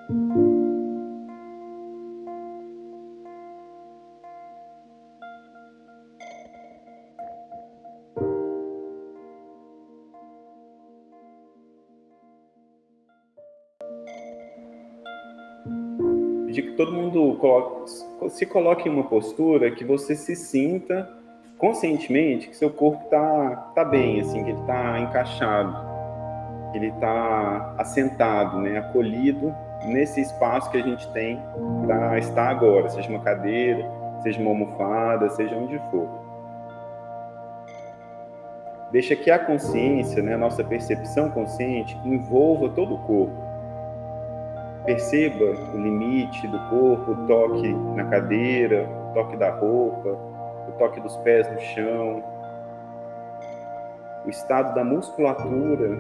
Pedir que todo mundo se coloque em uma postura que você se sinta conscientemente que seu corpo tá bem, assim, que ele está encaixado, que ele está assentado, né, acolhido nesse espaço que a gente tem para estar agora, seja uma cadeira, seja uma almofada, seja onde for. Deixa que a consciência, né, a nossa percepção consciente, envolva todo o corpo. Perceba o limite do corpo, o toque na cadeira, o toque da roupa, o toque dos pés no chão, o estado da musculatura.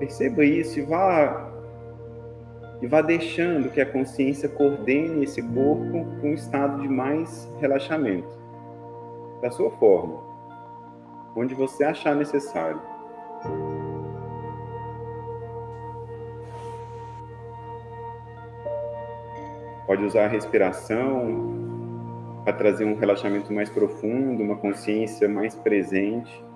Perceba isso e vá deixando que a consciência coordene esse corpo com um estado de mais relaxamento, da sua forma, onde você achar necessário. Pode usar a respiração para trazer um relaxamento mais profundo, uma consciência mais presente.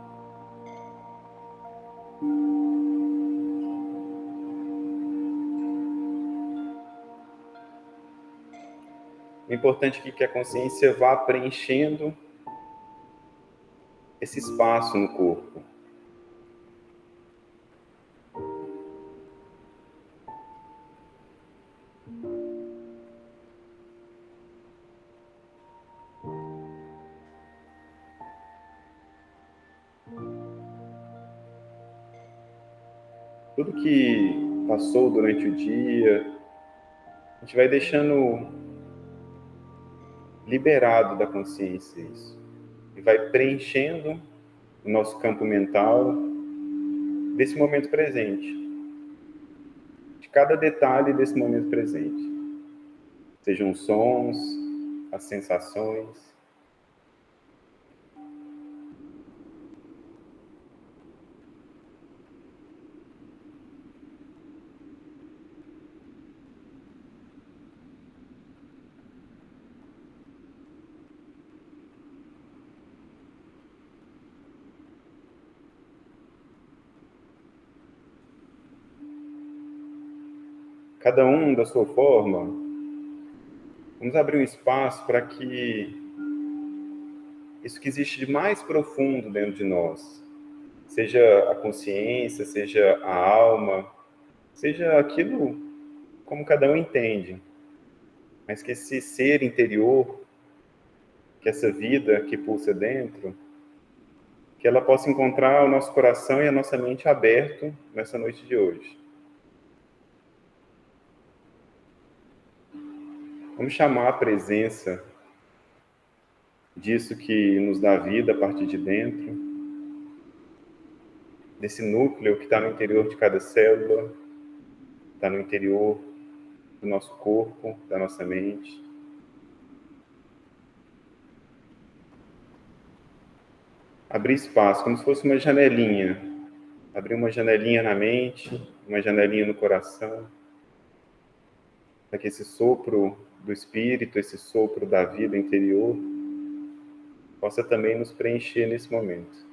O importante é que a consciência vá preenchendo esse espaço no corpo. Tudo que passou durante o dia, a gente vai deixando liberado da consciência isso. E vai preenchendo o nosso campo mental desse momento presente. De cada detalhe desse momento presente. Sejam os sons, as sensações. Cada um da sua forma. Vamos abrir um espaço para que isso que existe de mais profundo dentro de nós, seja a consciência, seja a alma, seja aquilo como cada um entende, mas que esse ser interior, que essa vida que pulsa dentro, que ela possa encontrar o nosso coração e a nossa mente aberto nessa noite de hoje. Vamos chamar a presença disso que nos dá vida a partir de dentro, desse núcleo que está no interior de cada célula, está no interior do nosso corpo, da nossa mente. Abrir espaço, como se fosse uma janelinha. Abrir uma janelinha na mente, uma janelinha no coração, para que esse sopro do espírito, esse sopro da vida interior, possa também nos preencher nesse momento.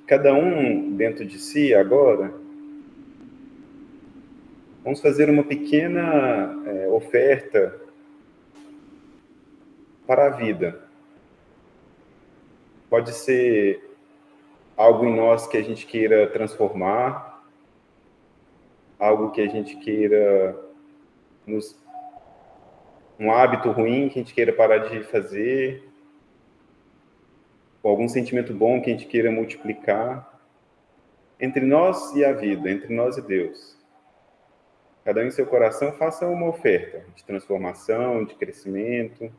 Cada um dentro de si agora, vamos fazer uma pequena oferta para a vida. Pode ser algo em nós que a gente queira transformar, algo que a gente queira um hábito ruim que a gente queira parar de fazer, ou algum sentimento bom que a gente queira multiplicar, entre nós e a vida, entre nós e Deus. Cada um em seu coração faça uma oferta de transformação, de crescimento.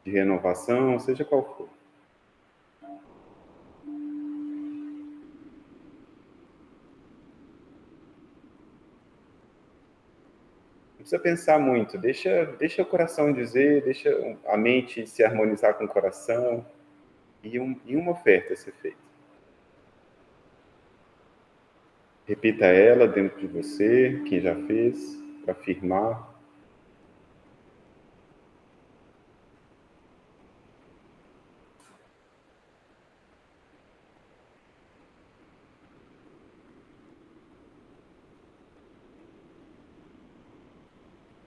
de renovação, seja qual for. Não precisa pensar muito, deixa o coração dizer, deixa a mente se harmonizar com o coração e uma oferta ser feita. Repita ela dentro de você, quem já fez, para afirmar.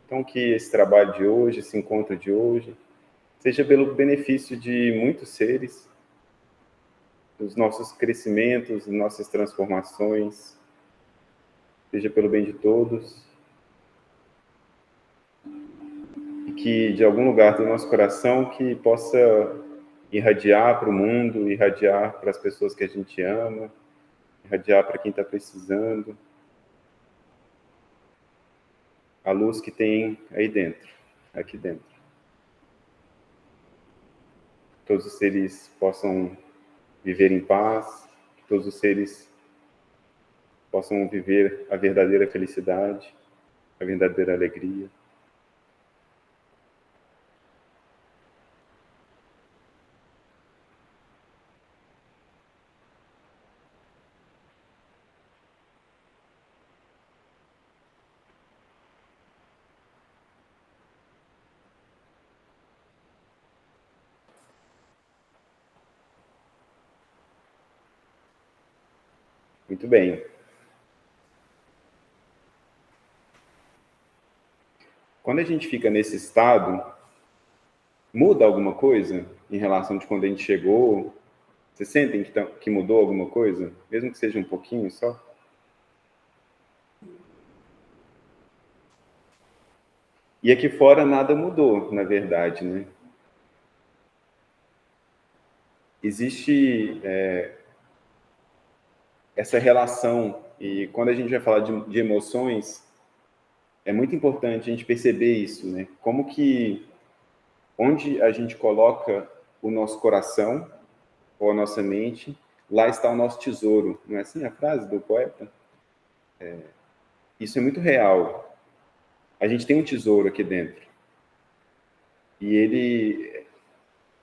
Então, que esse trabalho de hoje, esse encontro de hoje, seja pelo benefício de muitos seres, dos nossos crescimentos, nossas transformações, seja pelo bem de todos, e que de algum lugar do nosso coração que possa irradiar para o mundo, irradiar para as pessoas que a gente ama, irradiar para quem está precisando, a luz que tem aí dentro, aqui dentro. Que todos os seres possam viver em paz, que todos os seres possam viver a verdadeira felicidade, a verdadeira alegria. Muito bem. Quando a gente fica nesse estado, muda alguma coisa em relação de quando a gente chegou? Vocês sentem que mudou alguma coisa? Mesmo que seja um pouquinho só? E aqui fora nada mudou, na verdade, né? Existe essa relação, e quando a gente vai falar de emoções, é muito importante a gente perceber isso, né? Como que, onde a gente coloca o nosso coração, ou a nossa mente, lá está o nosso tesouro. Não é assim a frase do poeta? Isso é muito real. A gente tem um tesouro aqui dentro. E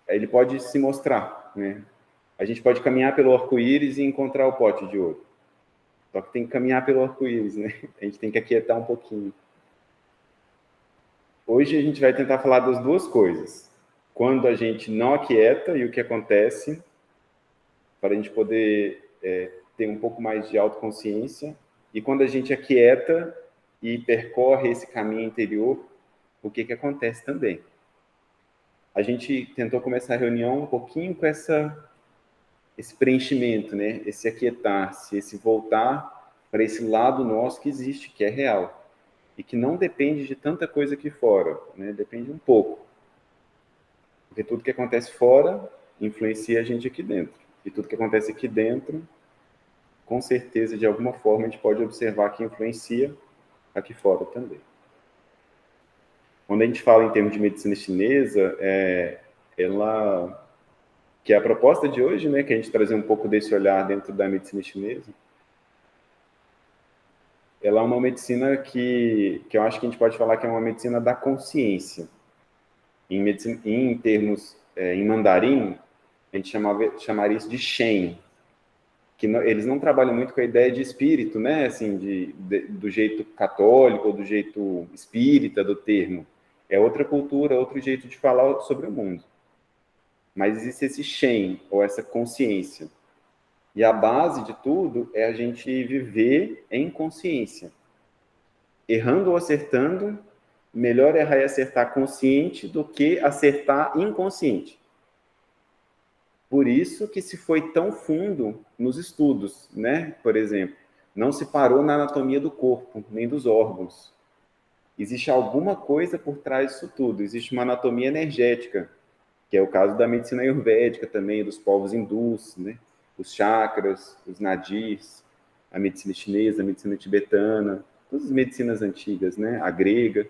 ele pode se mostrar, né? A gente pode caminhar pelo arco-íris e encontrar o pote de ouro. Só que tem que caminhar pelo arco-íris, né? A gente tem que aquietar um pouquinho. Hoje a gente vai tentar falar das duas coisas. Quando a gente não aquieta e o que acontece, para a gente poder ter um pouco mais de autoconsciência. E quando a gente aquieta e percorre esse caminho interior, o que acontece também. A gente tentou começar a reunião um pouquinho com esse preenchimento, né? Esse aquietar-se, esse voltar para esse lado nosso que existe, que é real. E que não depende de tanta coisa aqui fora, né? Depende um pouco. Porque tudo que acontece fora influencia a gente aqui dentro. E tudo que acontece aqui dentro, com certeza, de alguma forma, a gente pode observar que influencia aqui fora também. Quando a gente fala em termos de medicina chinesa, ela, que é a proposta de hoje, né, que a gente trazer um pouco desse olhar dentro da medicina chinesa, ela é uma medicina que eu acho que a gente pode falar que é uma medicina da consciência. Em termos, em mandarim, a gente chamaria isso de Shen, que eles não trabalham muito com a ideia de espírito, né, assim, do jeito católico ou do jeito espírita do termo. É outra cultura, outro jeito de falar sobre o mundo. Mas existe esse Shen, ou essa consciência. E a base de tudo é a gente viver em consciência. Errando ou acertando, melhor errar e acertar consciente do que acertar inconsciente. Por isso que se foi tão fundo nos estudos, né? Por exemplo, não se parou na anatomia do corpo, nem dos órgãos. Existe alguma coisa por trás disso tudo. Existe uma anatomia energética, que é o caso da medicina ayurvédica também, dos povos hindus, né? Os chakras, os nadis, a medicina chinesa, a medicina tibetana, todas as medicinas antigas, né? A grega.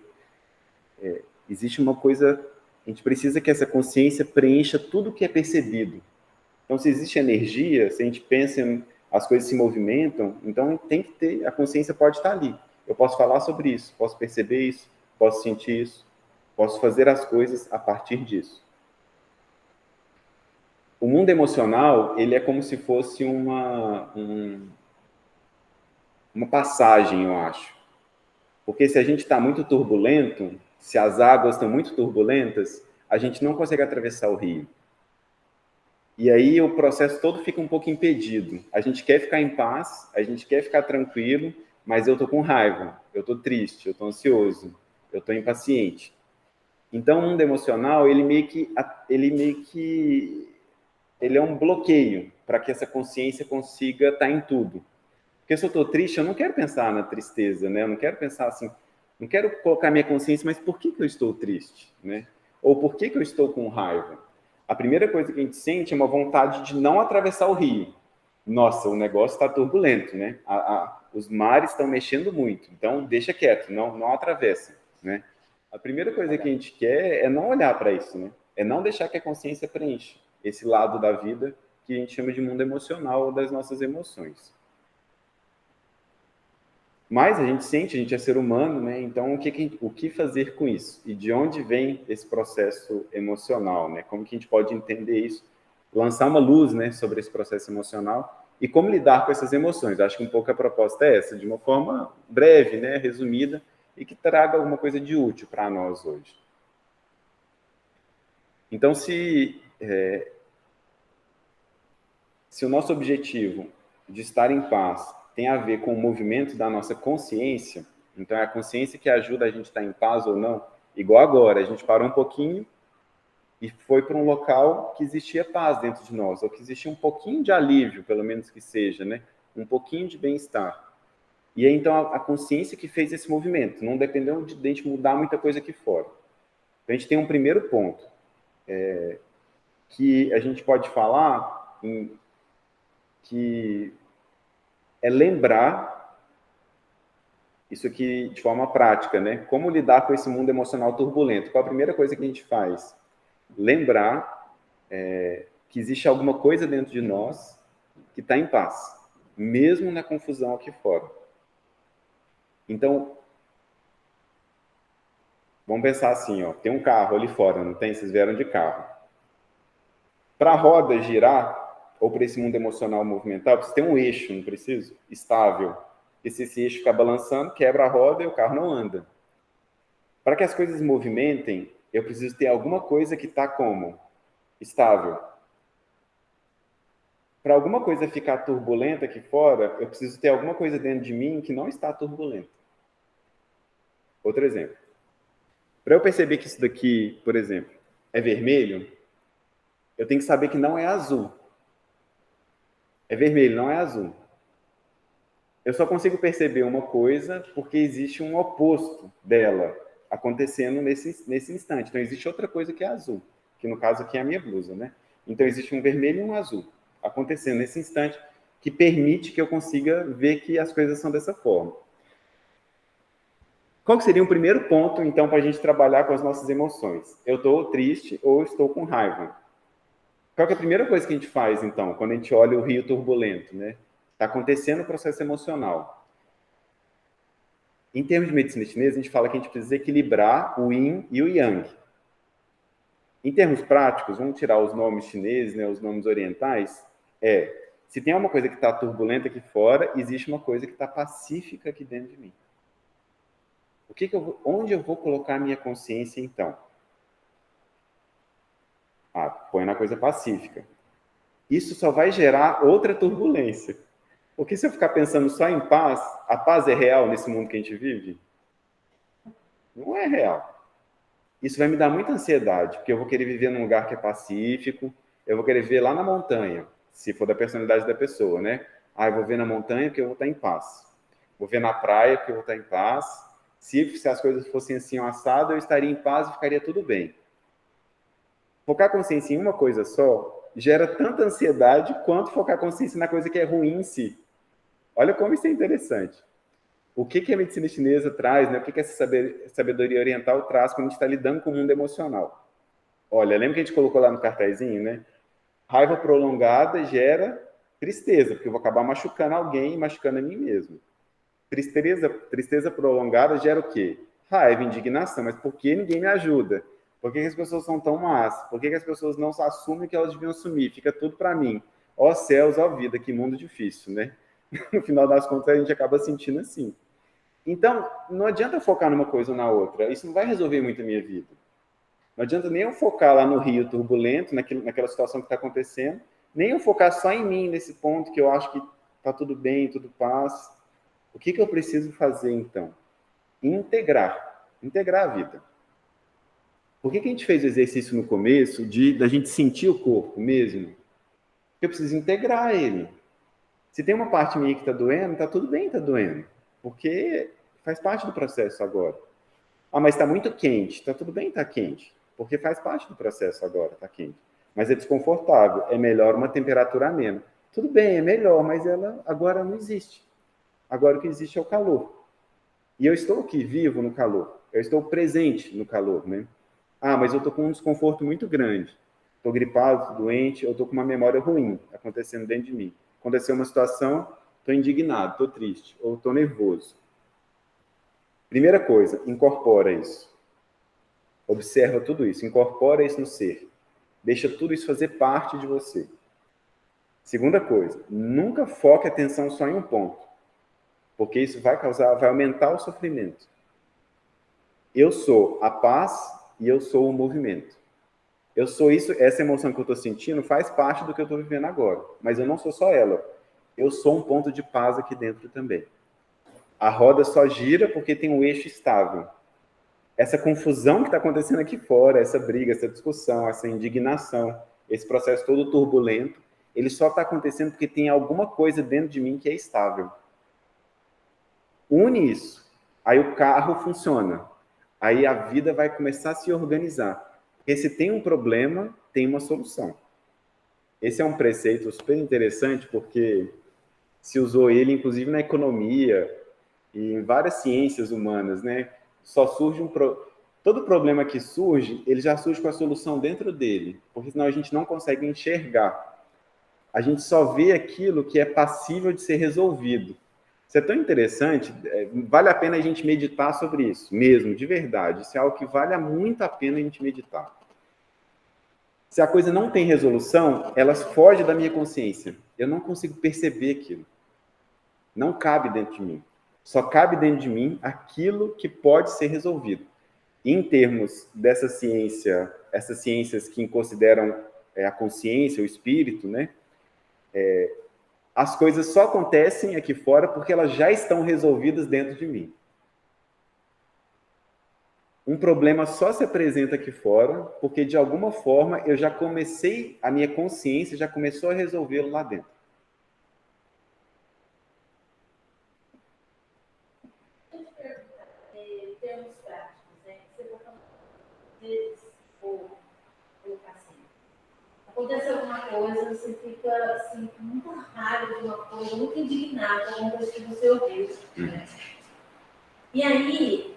Existe uma coisa A gente precisa que essa consciência preencha tudo que é percebido. Então, se existe energia, se a gente pensa em as coisas se movimentam, então tem que ter, a consciência pode estar ali. Eu posso falar sobre isso, posso perceber isso, posso sentir isso, posso fazer as coisas a partir disso. O mundo emocional, ele é como se fosse uma passagem, eu acho. Porque se a gente está muito turbulento, se as águas estão muito turbulentas, a gente não consegue atravessar o rio. E aí o processo todo fica um pouco impedido. A gente quer ficar em paz, a gente quer ficar tranquilo, mas eu tô com raiva, eu tô triste, eu tô ansioso, eu tô impaciente. Então, o mundo emocional, ele é um bloqueio para que essa consciência consiga estar em tudo. Porque se eu estou triste, eu não quero pensar na tristeza, né? Eu não quero pensar assim, não quero colocar minha consciência, mas por que eu estou triste, né? Ou por que eu estou com raiva? A primeira coisa que a gente sente é uma vontade de não atravessar o rio. Nossa, o negócio está turbulento, né? Os mares estão mexendo muito, então deixa quieto, não atravessa, né? A primeira coisa que a gente quer é não olhar para isso, né? É não deixar que a consciência preencha esse lado da vida que a gente chama de mundo emocional ou das nossas emoções. Mas a gente sente, a gente é ser humano, né? Então, o que fazer com isso? E de onde vem esse processo emocional, né? Como que a gente pode entender isso? Lançar uma luz, né, sobre esse processo emocional e como lidar com essas emoções. Acho que um pouco a proposta é essa, de uma forma breve, né, resumida, e que traga alguma coisa de útil para nós hoje. Então, se o nosso objetivo de estar em paz tem a ver com o movimento da nossa consciência, então é a consciência que ajuda a gente a estar em paz ou não, igual agora, a gente parou um pouquinho e foi para um local que existia paz dentro de nós, ou que existia um pouquinho de alívio, pelo menos que seja, né? Um pouquinho de bem-estar. E aí, então, a consciência que fez esse movimento, não dependeu de a gente mudar muita coisa aqui fora. Então, a gente tem um primeiro ponto, que a gente pode falar que é lembrar isso aqui de forma prática, né? Como lidar com esse mundo emocional turbulento? Qual a primeira coisa que a gente faz? Lembrar que existe alguma coisa dentro de nós que está em paz, mesmo na confusão aqui fora. Então, vamos pensar assim, ó, tem um carro ali fora, não tem? Vocês vieram de carro. Para a roda girar, ou para esse mundo emocional movimentar, precisa ter um eixo, não preciso? Estável. E se esse eixo ficar balançando, quebra a roda e o carro não anda. Para que as coisas movimentem, eu preciso ter alguma coisa que está como? Estável. Para alguma coisa ficar turbulenta aqui fora, eu preciso ter alguma coisa dentro de mim que não está turbulenta. Outro exemplo. Para eu perceber que isso daqui, por exemplo, é vermelho, eu tenho que saber que não é azul. É vermelho, não é azul. Eu só consigo perceber uma coisa porque existe um oposto dela acontecendo nesse instante. Então, existe outra coisa que é azul, que no caso aqui é a minha blusa, né? Então, existe um vermelho e um azul acontecendo nesse instante que permite que eu consiga ver que as coisas são dessa forma. Qual seria o primeiro ponto, então, para a gente trabalhar com as nossas emoções? Eu estou triste ou estou com raiva. Qual é a primeira coisa que a gente faz, então, quando a gente olha o rio turbulento, né? Está acontecendo o processo emocional. Em termos de medicina chinesa, a gente fala que a gente precisa equilibrar o yin e o yang. Em termos práticos, vamos tirar os nomes chineses, né, os nomes orientais, se tem uma coisa que está turbulenta aqui fora, existe uma coisa que está pacífica aqui dentro de mim. Onde eu vou colocar a minha consciência, então? Põe na coisa pacífica. Isso só vai gerar outra turbulência. Porque se eu ficar pensando só em paz, a paz é real nesse mundo que a gente vive? Não é real. Isso vai me dar muita ansiedade, porque eu vou querer viver num lugar que é pacífico, eu vou querer viver lá na montanha, se for da personalidade da pessoa, né? Eu vou ver na montanha porque eu vou estar em paz. Vou ver na praia porque eu vou estar em paz. Se as coisas fossem assim, assado, eu estaria em paz e ficaria tudo bem. Focar a consciência em uma coisa só gera tanta ansiedade quanto focar a consciência na coisa que é ruim em si. Olha como isso é interessante. O que a medicina chinesa traz, né? O que essa sabedoria oriental traz quando a gente está lidando com o mundo emocional? Olha, lembra que a gente colocou lá no cartazinho, né? Raiva prolongada gera tristeza, porque eu vou acabar machucando alguém e machucando a mim mesmo. Tristeza prolongada gera o quê? Raiva, indignação. Mas por que ninguém me ajuda? Por que as pessoas são tão más? Por que as pessoas não assumem que elas deviam assumir? Fica tudo para mim. Ó céus, ó vida, que mundo difícil, né? No final das contas, a gente acaba sentindo assim. Então, não adianta focar numa coisa ou na outra. Isso não vai resolver muito a minha vida. Não adianta nem eu focar lá no rio turbulento, naquela situação que está acontecendo, nem eu focar só em mim, nesse ponto que eu acho que está tudo bem, tudo paz. O que eu preciso fazer, então? Integrar a vida. Por que a gente fez o exercício no começo da gente sentir o corpo mesmo? Porque eu preciso integrar ele. Se tem uma parte minha que está doendo, está tudo bem, está doendo. Porque faz parte do processo agora. Ah, mas está muito quente. Está tudo bem, está quente. Porque faz parte do processo agora, está quente. Mas é desconfortável. É melhor uma temperatura amena. Tudo bem, é melhor, mas ela agora não existe. Agora o que existe é o calor. E eu estou aqui vivo no calor. Eu estou presente no calor, né? Ah, mas eu estou com um desconforto muito grande. Estou gripado, estou doente, eu estou com uma memória ruim acontecendo dentro de mim. Aconteceu uma situação, estou indignado, estou triste, ou estou nervoso. Primeira coisa, incorpora isso. Observa tudo isso, incorpora isso no ser. Deixa tudo isso fazer parte de você. Segunda coisa, nunca foque a atenção só em um ponto, porque isso vai aumentar o sofrimento. Eu sou a paz e eu sou o movimento. Eu sou isso, essa emoção que eu estou sentindo faz parte do que eu estou vivendo agora, mas eu não sou só ela. Eu sou um ponto de paz aqui dentro também. A roda só gira porque tem um eixo estável. Essa confusão que está acontecendo aqui fora, essa briga, essa discussão, essa indignação, esse processo todo turbulento, ele só está acontecendo porque tem alguma coisa dentro de mim que é estável. Une isso. Aí o carro funciona. Aí a vida vai começar a se organizar. Porque se tem um problema, tem uma solução. Esse é um preceito super interessante, porque se usou ele, inclusive, na economia e em várias ciências humanas, né? Só surge todo problema que surge, ele já surge com a solução dentro dele, porque senão a gente não consegue enxergar. A gente só vê aquilo que é passível de ser resolvido. Isso é tão interessante, vale a pena a gente meditar sobre isso, mesmo, de verdade. Isso é algo que vale muito a pena a gente meditar. Se a coisa não tem resolução, ela foge da minha consciência. Eu não consigo perceber aquilo. Não cabe dentro de mim. Só cabe dentro de mim aquilo que pode ser resolvido. Em termos dessa ciência, essas ciências que consideram a consciência, o espírito, né? As coisas só acontecem aqui fora porque elas já estão resolvidas dentro de mim. Um problema só se apresenta aqui fora porque, de alguma forma, eu já comecei, a minha consciência já começou a resolvê-lo lá dentro. Deixa eu perguntar, em termos práticos, né? Você está falando vezes, ou colocar assim, acontece alguma coisa, você fica assim, com muita raiva de uma coisa, muito indignado com alguma coisa que você ouviu. Né? E aí,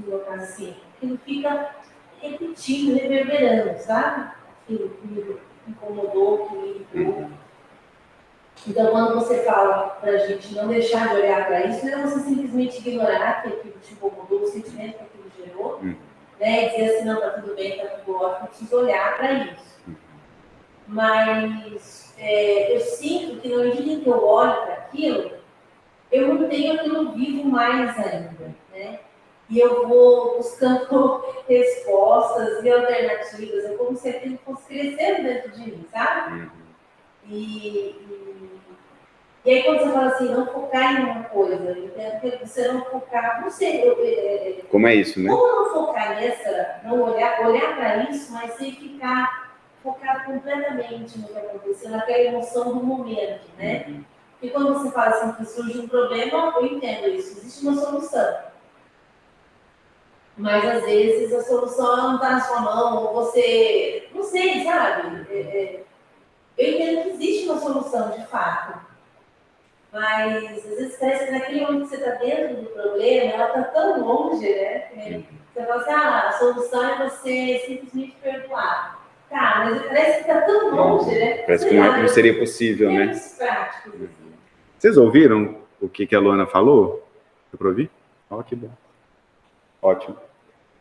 colocar assim, aquilo fica repetindo, reverberando, sabe? Aquilo que me incomodou, que me irritou. Então, quando você fala para a gente não deixar de olhar para isso, não é você simplesmente ignorar que aquilo te incomodou, o sentimento que aquilo gerou, né? E dizer assim, não, tá tudo bem, tá tudo ótimo, eu preciso olhar para isso. Mas eu sinto que na medida em que eu olho para aquilo, eu não tenho aquilo vivo mais ainda, né? E eu vou buscando respostas e alternativas, é como se aquilo fosse crescendo dentro de mim, sabe? E aí quando você fala assim, não focar em uma coisa, eu entendo que você não focar, não sei, como é isso, né? Como não focar nessa, não olhar para isso, mas sem ficar focado completamente no que aconteceu, naquela emoção do momento, né? Porque quando você fala assim que surge um problema, eu entendo isso, existe uma solução. Mas às vezes a solução não está na sua mão, ou você, não sei, sabe? Eu entendo que existe uma solução de fato. Mas às vezes parece que naquele momento que você está dentro do problema, ela está tão longe, né? Você fala assim, a solução é você simplesmente perdoar. Tá, mas parece que tá tão longe, né? Parece que não seria possível, né? Práticos, assim. Vocês ouviram o que a Luana falou? Deu para ouvir? Ó, que bom. Ótimo.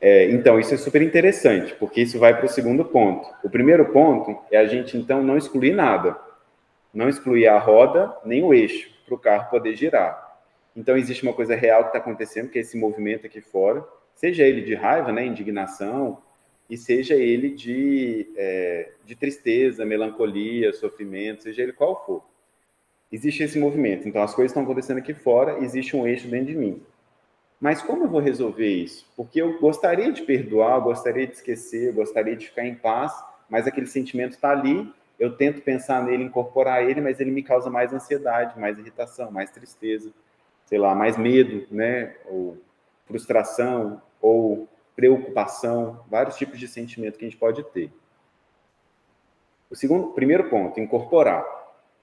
Então, isso é super interessante, porque isso vai para o segundo ponto. O primeiro ponto é a gente, então, não excluir nada. Não excluir a roda, nem o eixo, para o carro poder girar. Então, existe uma coisa real que está acontecendo, que é esse movimento aqui fora, seja ele de raiva, né, indignação, e seja ele de tristeza, melancolia, sofrimento, seja ele qual for. Existe esse movimento. Então, as coisas estão acontecendo aqui fora, existe um eixo dentro de mim. Mas como eu vou resolver isso? Porque eu gostaria de perdoar, eu gostaria de esquecer, eu gostaria de ficar em paz, mas aquele sentimento está ali, eu tento pensar nele, incorporar ele, mas ele me causa mais ansiedade, mais irritação, mais tristeza, sei lá, mais medo, né? Ou frustração, ou preocupação, vários tipos de sentimento que a gente pode ter. Primeiro ponto, incorporar.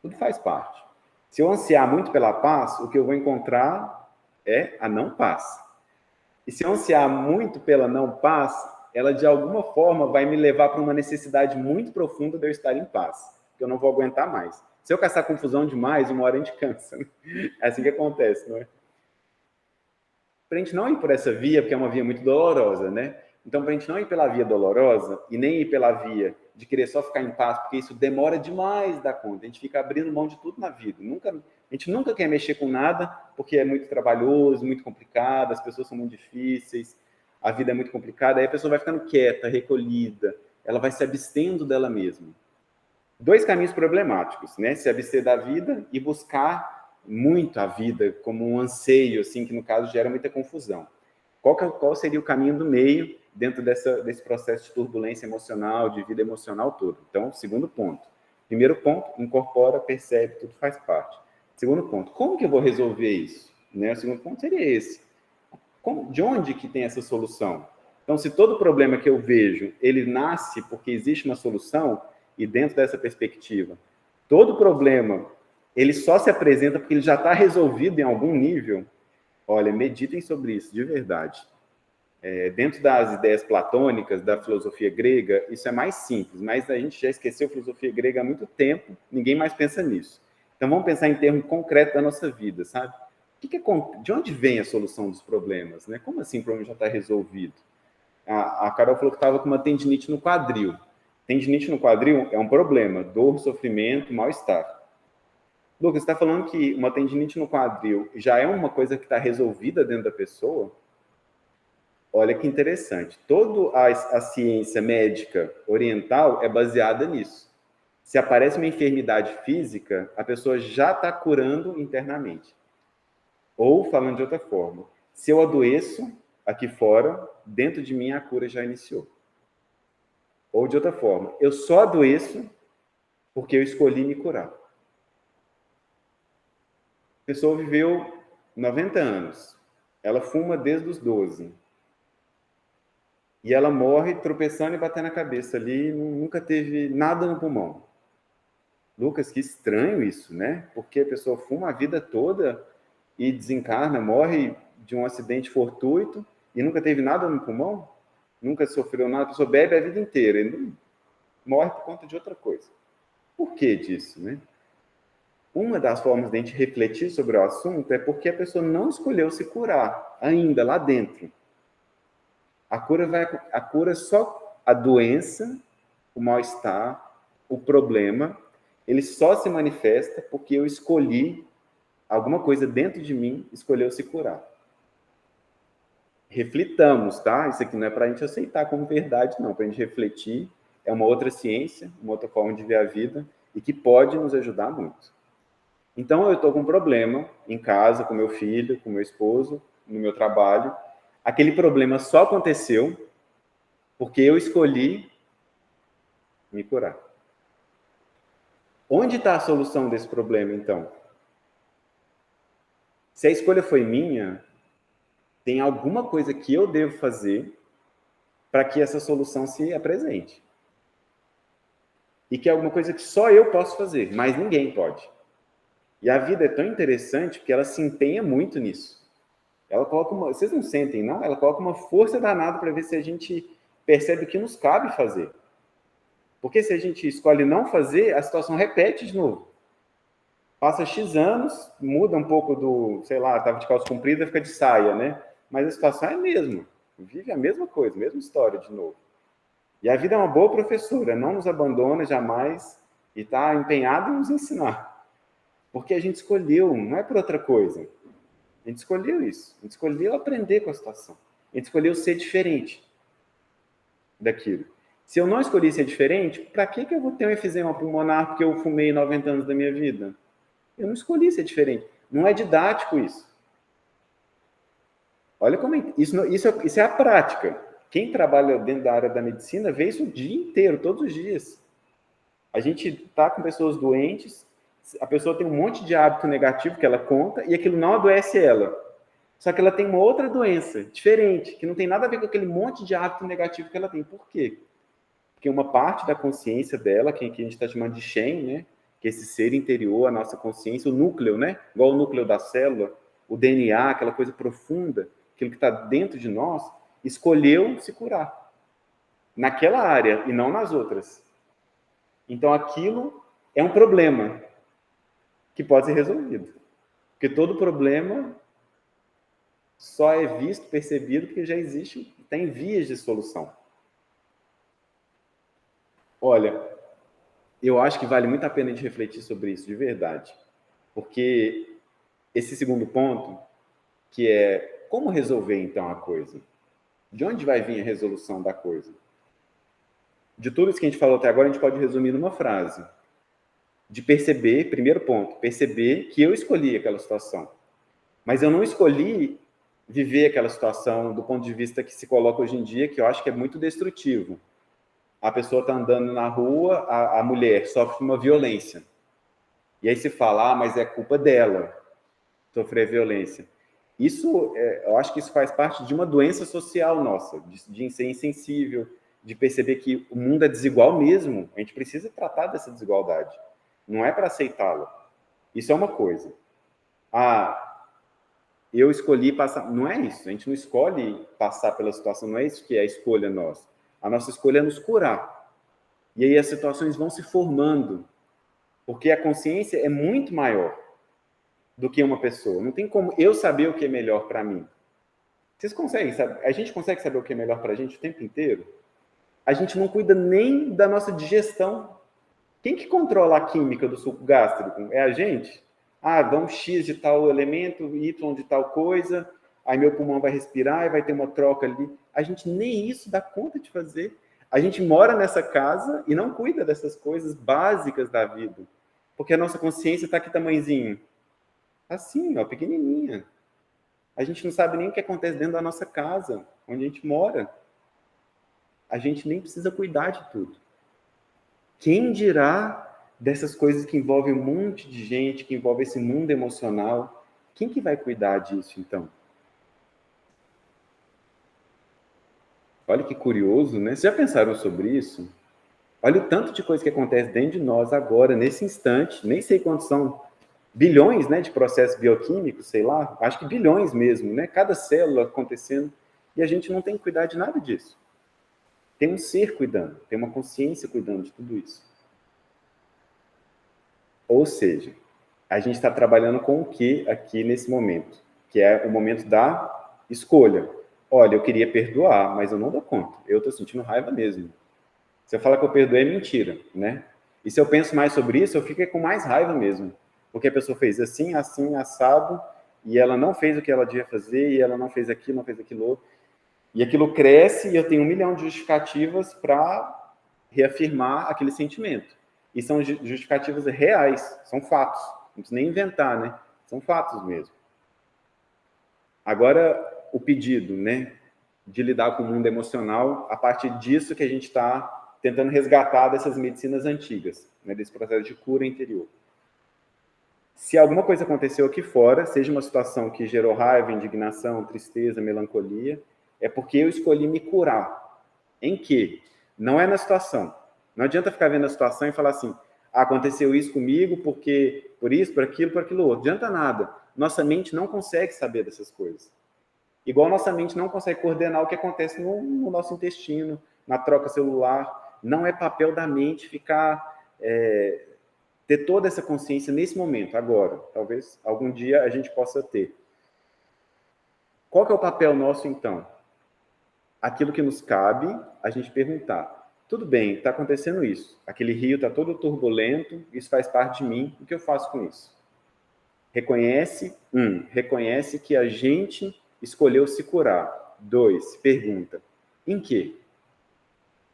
Tudo faz parte. Se eu ansiar muito pela paz, o que eu vou encontrar é a não paz. E se eu ansiar muito pela não paz, ela de alguma forma vai me levar para uma necessidade muito profunda de eu estar em paz, que eu não vou aguentar mais. Se eu caçar confusão demais, uma hora a gente cansa. Né? É assim que acontece, não é? Para a gente não ir por essa via, porque é uma via muito dolorosa, né? Então, para a gente não ir pela via dolorosa e nem ir pela via de querer só ficar em paz, porque isso demora demais da conta. A gente fica abrindo mão de tudo na vida. A gente nunca quer mexer com nada, porque é muito trabalhoso, muito complicado, as pessoas são muito difíceis, a vida é muito complicada, aí a pessoa vai ficando quieta, recolhida, ela vai se abstendo dela mesma. Dois caminhos problemáticos, né? Se abster da vida e buscar muito a vida como um anseio, assim, que no caso gera muita confusão. Qual seria o caminho do meio dentro desse processo de turbulência emocional, de vida emocional todo? Então, segundo ponto. Primeiro ponto, incorpora, percebe, tudo faz parte. Segundo ponto, como que eu vou resolver isso? Né? O segundo ponto seria esse. De onde que tem essa solução? Então, se todo problema que eu vejo, ele nasce porque existe uma solução, e dentro dessa perspectiva, todo problema, ele só se apresenta porque ele já está resolvido em algum nível. Olha, meditem sobre isso, de verdade. Dentro das ideias platônicas, da filosofia grega, isso é mais simples, mas a gente já esqueceu a filosofia grega há muito tempo, ninguém mais pensa nisso. Então, vamos pensar em termos concretos da nossa vida, sabe? De onde vem a solução dos problemas? Né? Como assim o problema já está resolvido? A Carol falou que estava com uma tendinite no quadril. Tendinite no quadril é um problema, dor, sofrimento, mal-estar. Lucas, você está falando que uma tendinite no quadril já é uma coisa que está resolvida dentro da pessoa? Olha que interessante. Toda a ciência médica oriental é baseada nisso. Se aparece uma enfermidade física, a pessoa já está curando internamente. Ou, falando de outra forma, se eu adoeço aqui fora, dentro de mim a cura já iniciou. Ou, de outra forma, eu só adoeço porque eu escolhi me curar. A pessoa viveu 90 anos. Ela fuma desde os 12. E ela morre tropeçando e batendo a cabeça ali, nunca teve nada no pulmão. Lucas, que estranho isso, né? Porque a pessoa fuma a vida toda e desencarna, morre de um acidente fortuito e nunca teve nada no pulmão? Nunca sofreu nada, a pessoa bebe a vida inteira e não morre por conta de outra coisa. Por que disso, né? Uma das formas de a gente refletir sobre o assunto é porque a pessoa não escolheu se curar ainda lá dentro. A cura só a doença, o mal-estar, o problema, ele só se manifesta porque eu escolhi alguma coisa dentro de mim, escolheu se curar. Reflitamos, tá? Isso aqui não é para a gente aceitar como verdade, não. Para a gente refletir, é uma outra ciência, uma outra forma de ver a vida e que pode nos ajudar muito. Então, eu estou com um problema em casa, com meu filho, com meu esposo, no meu trabalho. Aquele problema só aconteceu porque eu escolhi me curar. Onde está a solução desse problema, então? Se a escolha foi minha, tem alguma coisa que eu devo fazer para que essa solução se apresente. E que é alguma coisa que só eu posso fazer, mas ninguém pode. E a vida é tão interessante porque ela se empenha muito nisso. ela coloca uma... Vocês não sentem, não? Ela coloca uma força danada para ver se a gente percebe o que nos cabe fazer. Porque se a gente escolhe não fazer, a situação repete de novo. Passa X anos, muda um pouco do, sei lá, estava de calça comprida, fica de saia, né? Mas a situação é a mesma. Vive a mesma coisa, a mesma história de novo. E a vida é uma boa professora, não nos abandona jamais e está empenhada em nos ensinar. Porque a gente escolheu, não é por outra coisa. A gente escolheu isso. A gente escolheu aprender com a situação. A gente escolheu ser diferente daquilo. Se eu não escolhi ser diferente, para que eu vou ter um efizema pulmonar porque eu fumei 90 anos da minha vida? Eu não escolhi ser diferente. Não é didático isso. Olha como é, isso é a prática. Quem trabalha dentro da área da medicina vê isso o dia inteiro, todos os dias. A gente está com pessoas doentes, a pessoa tem um monte de hábito negativo que ela conta e aquilo não adoece ela. Só que ela tem uma outra doença, diferente, que não tem nada a ver com aquele monte de hábito negativo que ela tem. Por quê? Porque uma parte da consciência dela, que a gente está chamando de Shen, né? Que é esse ser interior, a nossa consciência, o núcleo, né? Igual o núcleo da célula, o DNA, aquela coisa profunda, aquilo que está dentro de nós, escolheu se curar. Naquela área e não nas outras. Então aquilo é um problema que pode ser resolvido. Porque todo problema só é visto, percebido, porque já existe, está em vias de solução. Olha, eu acho que vale muito a pena a gente refletir sobre isso, de verdade. Porque esse segundo ponto, que é como resolver então a coisa? De onde vai vir a resolução da coisa? De tudo isso que a gente falou até agora, a gente pode resumir numa frase. De perceber, primeiro ponto, perceber que eu escolhi aquela situação. Mas eu não escolhi viver aquela situação do ponto de vista que se coloca hoje em dia, que eu acho que é muito destrutivo. A pessoa está andando na rua, a mulher sofre uma violência. E aí se fala, mas é culpa dela sofrer violência. Isso, eu acho que isso faz parte de uma doença social nossa, de ser insensível, de perceber que o mundo é desigual mesmo. A gente precisa tratar dessa desigualdade. Não é para aceitá-la. Isso é uma coisa. Eu escolhi passar... Não é isso. A gente não escolhe passar pela situação. Não é isso que é a escolha nossa. A nossa escolha é nos curar. E aí as situações vão se formando. Porque a consciência é muito maior do que uma pessoa. Não tem como eu saber o que é melhor para mim. Vocês conseguem saber? A gente consegue saber o que é melhor para a gente o tempo inteiro? A gente não cuida nem da nossa digestão. Quem que controla a química do suco gástrico? É a gente? Dá um X de tal elemento, Y de tal coisa, aí meu pulmão vai respirar e vai ter uma troca ali. A gente nem isso dá conta de fazer. A gente mora nessa casa e não cuida dessas coisas básicas da vida. Porque a nossa consciência está que tamanhozinho? Assim, ó, pequenininha. A gente não sabe nem o que acontece dentro da nossa casa, onde a gente mora. A gente nem precisa cuidar de tudo. Quem dirá dessas coisas que envolvem um monte de gente, que envolve esse mundo emocional? Quem que vai cuidar disso, então? Olha que curioso, né? Vocês já pensaram sobre isso? Olha o tanto de coisa que acontece dentro de nós agora, nesse instante. Nem sei quantos são, bilhões, né, de processos bioquímicos, sei lá. Acho que bilhões mesmo, né? Cada célula acontecendo. E a gente não tem que cuidar de nada disso. Tem um ser cuidando, tem uma consciência cuidando de tudo isso. Ou seja, a gente está trabalhando com o que aqui nesse momento? Que é o momento da escolha. Olha, eu queria perdoar, mas eu não dou conta. Eu estou sentindo raiva mesmo. Se eu falar que eu perdoei, é mentira, né? E se eu penso mais sobre isso, eu fico com mais raiva mesmo. Porque a pessoa fez assim, assim, assado, e ela não fez o que ela devia fazer, e ela não fez aquilo, não fez aquilo outro. E aquilo cresce, e eu tenho 1 milhão de justificativas para reafirmar aquele sentimento. E são justificativas reais, são fatos. Não precisa nem inventar, né? São fatos mesmo. Agora, o pedido, né, de lidar com o mundo emocional, a partir disso que a gente está tentando resgatar dessas medicinas antigas, né, desse processo de cura interior. Se alguma coisa aconteceu aqui fora, seja uma situação que gerou raiva, indignação, tristeza, melancolia, é porque eu escolhi me curar. Em quê? Não é na situação. Não adianta ficar vendo a situação e falar assim, aconteceu isso comigo porque por isso, por aquilo outro. Não adianta nada. Nossa mente não consegue saber dessas coisas. Igual nossa mente não consegue coordenar o que acontece no nosso intestino, na troca celular. Não é papel da mente ficar... ter toda essa consciência nesse momento, agora. Talvez algum dia a gente possa ter. Qual que é o papel nosso, então? Aquilo que nos cabe, a gente perguntar. Tudo bem, está acontecendo isso. Aquele rio está todo turbulento, isso faz parte de mim. O que eu faço com isso? Reconhece que a gente escolheu se curar. 2, pergunta. Em quê?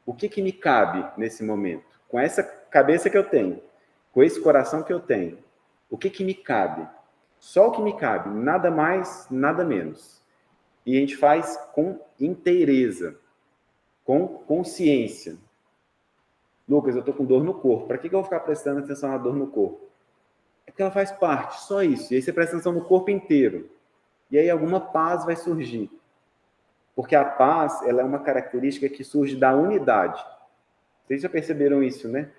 O que me cabe nesse momento? Com essa cabeça que eu tenho, com esse coração que eu tenho, o que me cabe? Só o que me cabe, nada mais, nada menos. E a gente faz com inteireza, com consciência. Lucas, eu estou com dor no corpo. Para que eu vou ficar prestando atenção na dor no corpo? É porque ela faz parte, só isso. E aí você presta atenção no corpo inteiro. E aí alguma paz vai surgir. Porque a paz, ela é uma característica que surge da unidade. Vocês já perceberam isso, né?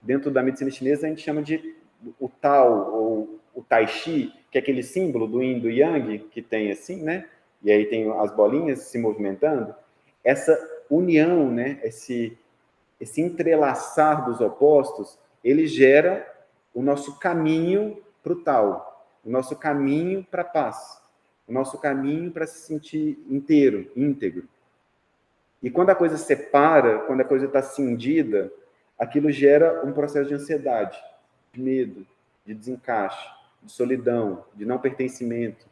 Dentro da medicina chinesa, a gente chama de o Tao, ou o Tai Chi, que é aquele símbolo do Yin e do Yang, que tem assim, né? E aí tem as bolinhas se movimentando. Essa união, né? Esse entrelaçar dos opostos, ele gera o nosso caminho para o Tao, o nosso caminho para a paz, o nosso caminho para se sentir inteiro, íntegro. E quando a coisa separa, quando a coisa está cindida, aquilo gera um processo de ansiedade, de medo, de desencaixe, de solidão, de não pertencimento.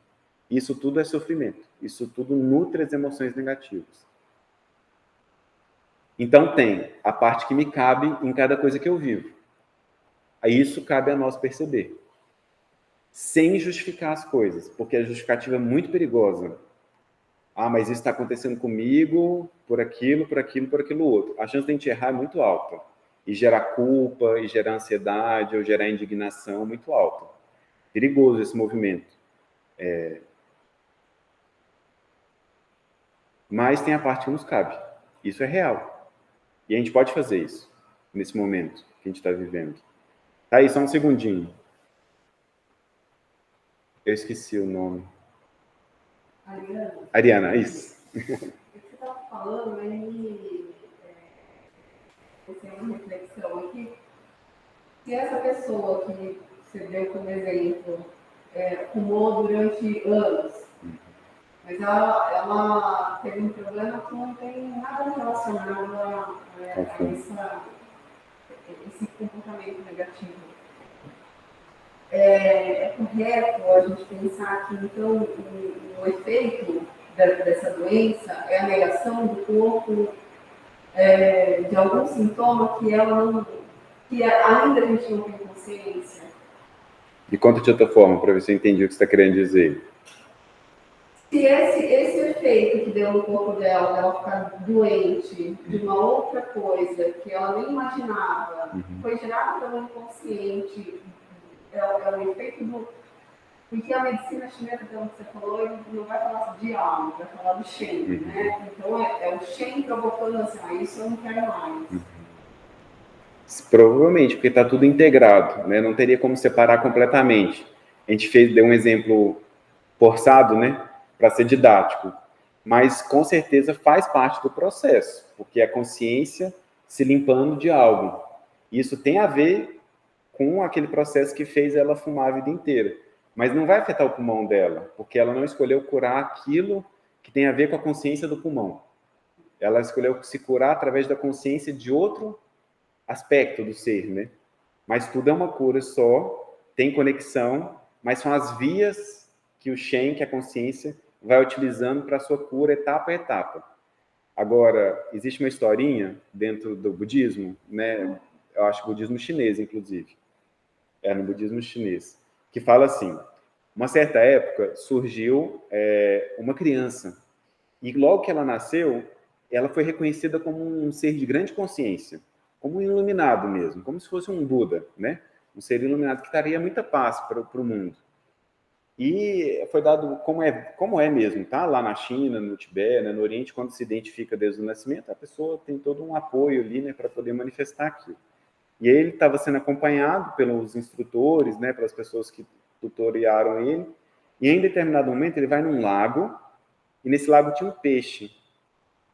Isso tudo é sofrimento. Isso tudo nutre as emoções negativas. Então tem a parte que me cabe em cada coisa que eu vivo. Isso cabe a nós perceber. Sem justificar as coisas, porque a justificativa é muito perigosa. Mas isso está acontecendo comigo por aquilo, por aquilo, por aquilo outro. A chance de a gente errar é muito alta. E gerar culpa, e gerar ansiedade, ou gerar indignação muito alta. Perigoso esse movimento. Mas tem a parte que nos cabe. Isso é real. E a gente pode fazer isso, nesse momento que a gente está vivendo. Tá aí, só um segundinho. Eu esqueci o nome. Ariana, isso. O que você estava falando, aí tem uma reflexão aqui. Se essa pessoa que você deu como exemplo fumou durante anos, mas ela teve um problema que não tem nada relacionado a esse comportamento negativo. É correto a gente pensar que, então, o efeito dessa doença é a negação do corpo de algum sintoma que ainda a gente não tem consciência? Me conta de outra forma, para ver se eu entendi o que você está querendo dizer. Se esse efeito que deu no corpo dela ficar doente de uma outra coisa que ela nem imaginava, foi gerado pelo inconsciente, é o efeito do... Porque a medicina chinesa, como você falou, ele não vai falar de alma, vai falar do Shen, né? Então é o Shen provocando assim, isso eu não quero mais. Provavelmente, porque está tudo integrado, né? Não teria como separar completamente. A gente deu um exemplo forçado, né? Para ser didático. Mas, com certeza, faz parte do processo, porque é a consciência se limpando de algo. Isso tem a ver com aquele processo que fez ela fumar a vida inteira. Mas não vai afetar o pulmão dela, porque ela não escolheu curar aquilo que tem a ver com a consciência do pulmão. Ela escolheu se curar através da consciência de outro aspecto do ser, né? Mas tudo é uma cura só, tem conexão, mas são as vias que o Shen, que a consciência, vai utilizando para a sua cura etapa a etapa. Agora, existe uma historinha dentro do budismo, né? Eu acho que budismo chinês, inclusive. No budismo chinês, que fala assim, uma certa época surgiu uma criança, e logo que ela nasceu, ela foi reconhecida como um ser de grande consciência, como um iluminado mesmo, como se fosse um Buda, né? Um ser iluminado que traria muita paz para o mundo. E foi dado como é mesmo, tá? Lá na China, no Tibete, né? No Oriente, quando se identifica desde o nascimento, a pessoa tem todo um apoio ali, né, para poder manifestar aquilo. E aí ele estava sendo acompanhado pelos instrutores, né, pelas pessoas que tutoriaram ele, E em determinado momento ele vai num lago, e nesse lago tinha um peixe.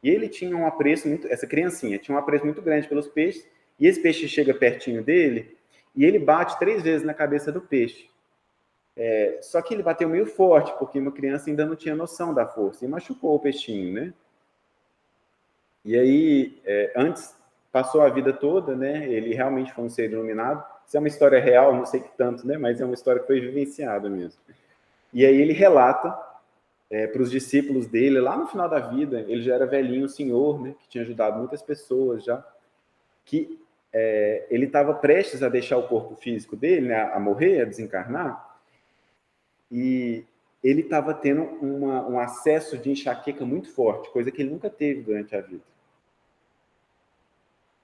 E ele tinha um apreço muito, essa criancinha tinha um apreço muito grande pelos peixes, e esse peixe chega pertinho dele, e ele bate 3 vezes na cabeça do peixe. Só que ele bateu meio forte, porque uma criança ainda não tinha noção da força, e machucou o peixinho, né? E aí, antes, passou a vida toda, né? Ele realmente foi um ser iluminado. Isso é uma história real, não sei que tanto, né? Mas é uma história que foi vivenciada mesmo. E aí ele relata para os discípulos dele, lá no final da vida, ele já era velhinho, senhor, né? Que tinha ajudado muitas pessoas já, que ele estava prestes a deixar o corpo físico dele, né? A morrer, a desencarnar, e ele estava tendo um acesso de enxaqueca muito forte, coisa que ele nunca teve durante a vida.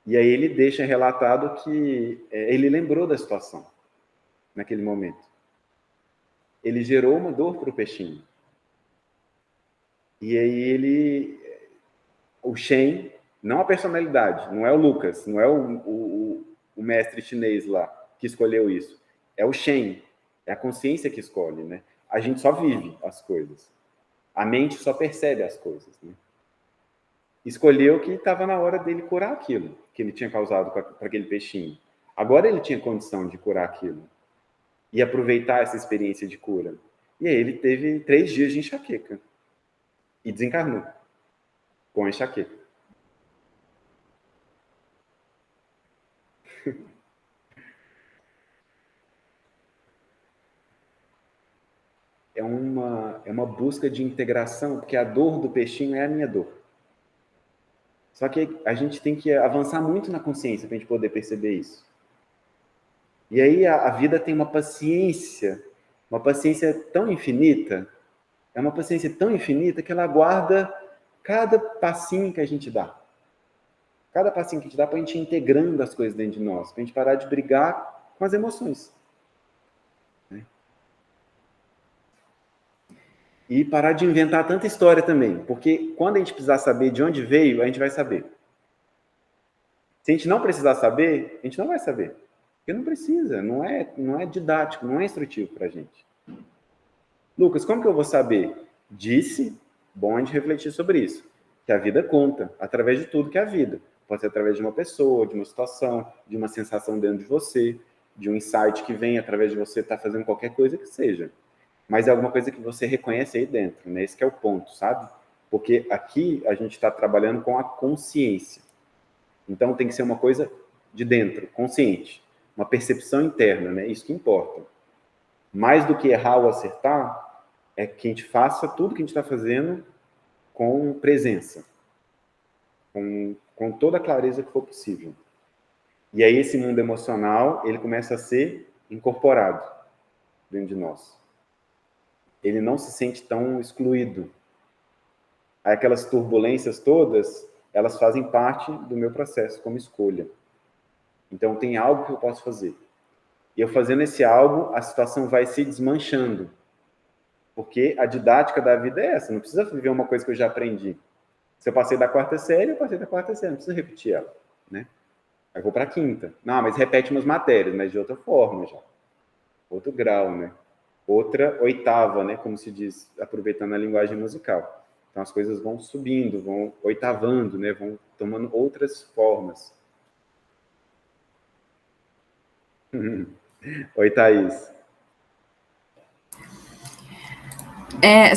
E aí ele deixa relatado que ele lembrou da situação naquele momento. Ele gerou uma dor para o peixinho. E aí o Shen, não a personalidade, não é o Lucas, não é o mestre chinês lá que escolheu isso. É o Shen, é a consciência que escolhe, né? A gente só vive as coisas. A mente só percebe as coisas, né? Escolheu que estava na hora dele curar aquilo que ele tinha causado para aquele peixinho. Agora ele tinha condição de curar aquilo e aproveitar essa experiência de cura. E aí ele teve 3 dias de enxaqueca e desencarnou com a enxaqueca. É uma busca de integração, porque a dor do peixinho é a minha dor. Só que a gente tem que avançar muito na consciência para a gente poder perceber isso. E aí a vida tem uma paciência tão infinita, é uma paciência tão infinita que ela aguarda cada passinho que a gente dá. Cada passinho que a gente dá para a gente ir integrando as coisas dentro de nós, para a gente parar de brigar com as emoções. E parar de inventar tanta história também, porque quando a gente precisar saber de onde veio, a gente vai saber. Se a gente não precisar saber, a gente não vai saber. Porque não precisa, não é didático, não é instrutivo para a gente. Lucas, como que eu vou saber? Disse, bom a gente refletir sobre isso, que a vida conta, através de tudo que é a vida. Pode ser através de uma pessoa, de uma situação, de uma sensação dentro de você, de um insight que vem através de você estar fazendo qualquer coisa que seja. Mas é alguma coisa que você reconhece aí dentro, né? Esse que é o ponto, sabe? Porque aqui a gente está trabalhando com a consciência. Então tem que ser uma coisa de dentro, consciente. Uma percepção interna, né? Isso que importa. Mais do que errar ou acertar, é que a gente faça tudo que a gente está fazendo com presença. Com toda a clareza que for possível. E aí esse mundo emocional, ele começa a ser incorporado dentro de nós. Ele não se sente tão excluído. Aquelas turbulências todas, elas fazem parte do meu processo como escolha. Então, tem algo que eu posso fazer. E eu fazendo esse algo, a situação vai se desmanchando. Porque a didática da vida é essa, não precisa viver uma coisa que eu já aprendi. Se eu passei da 4ª série, eu passei da 4ª série, não precisa repetir ela, né? Aí eu vou para a 5ª. Não, mas repete umas matérias, mas de outra forma já. Outro grau, né? Outra 8ª, né? Como se diz, aproveitando a linguagem musical. Então as coisas vão subindo, vão oitavando, né? Vão tomando outras formas. Oi, Thaís.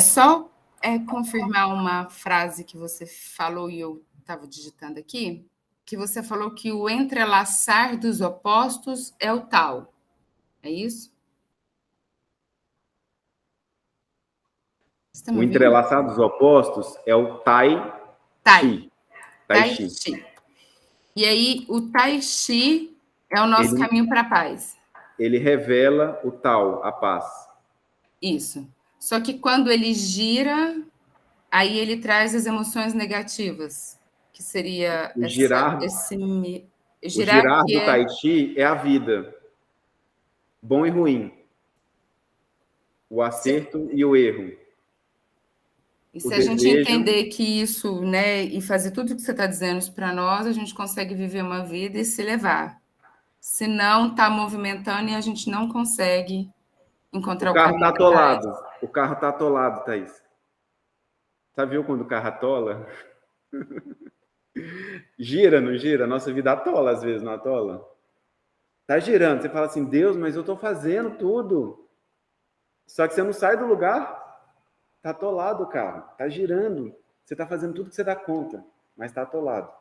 Só confirmar uma frase que você falou e eu estava digitando aqui, que você falou que o entrelaçar dos opostos é o tal. É isso? O entrelaçar dos opostos é o Tai Chi. Tai Chi. E aí, o Tai Chi é o nosso caminho para a paz. Ele revela o tal, a paz. Isso. Só que quando ele gira, aí ele traz as emoções negativas, que seria o girar do Tai Chi é a vida, bom e ruim, o acerto e o erro. E se a gente entender que isso, né, e fazer tudo o que você está dizendo para nós, a gente consegue viver uma vida e se levar. Se não, está movimentando e a gente não consegue encontrar o carro está atolado. O carro tá atolado, Thaís. Sabe, viu quando o carro atola? Gira, não gira? A nossa vida atola às vezes, não atola? Tá girando. Você fala assim, Deus, mas eu tô fazendo tudo. Só que você não sai do lugar, tá atolado o carro. Tá girando. Você tá fazendo tudo que você dá conta, mas tá atolado.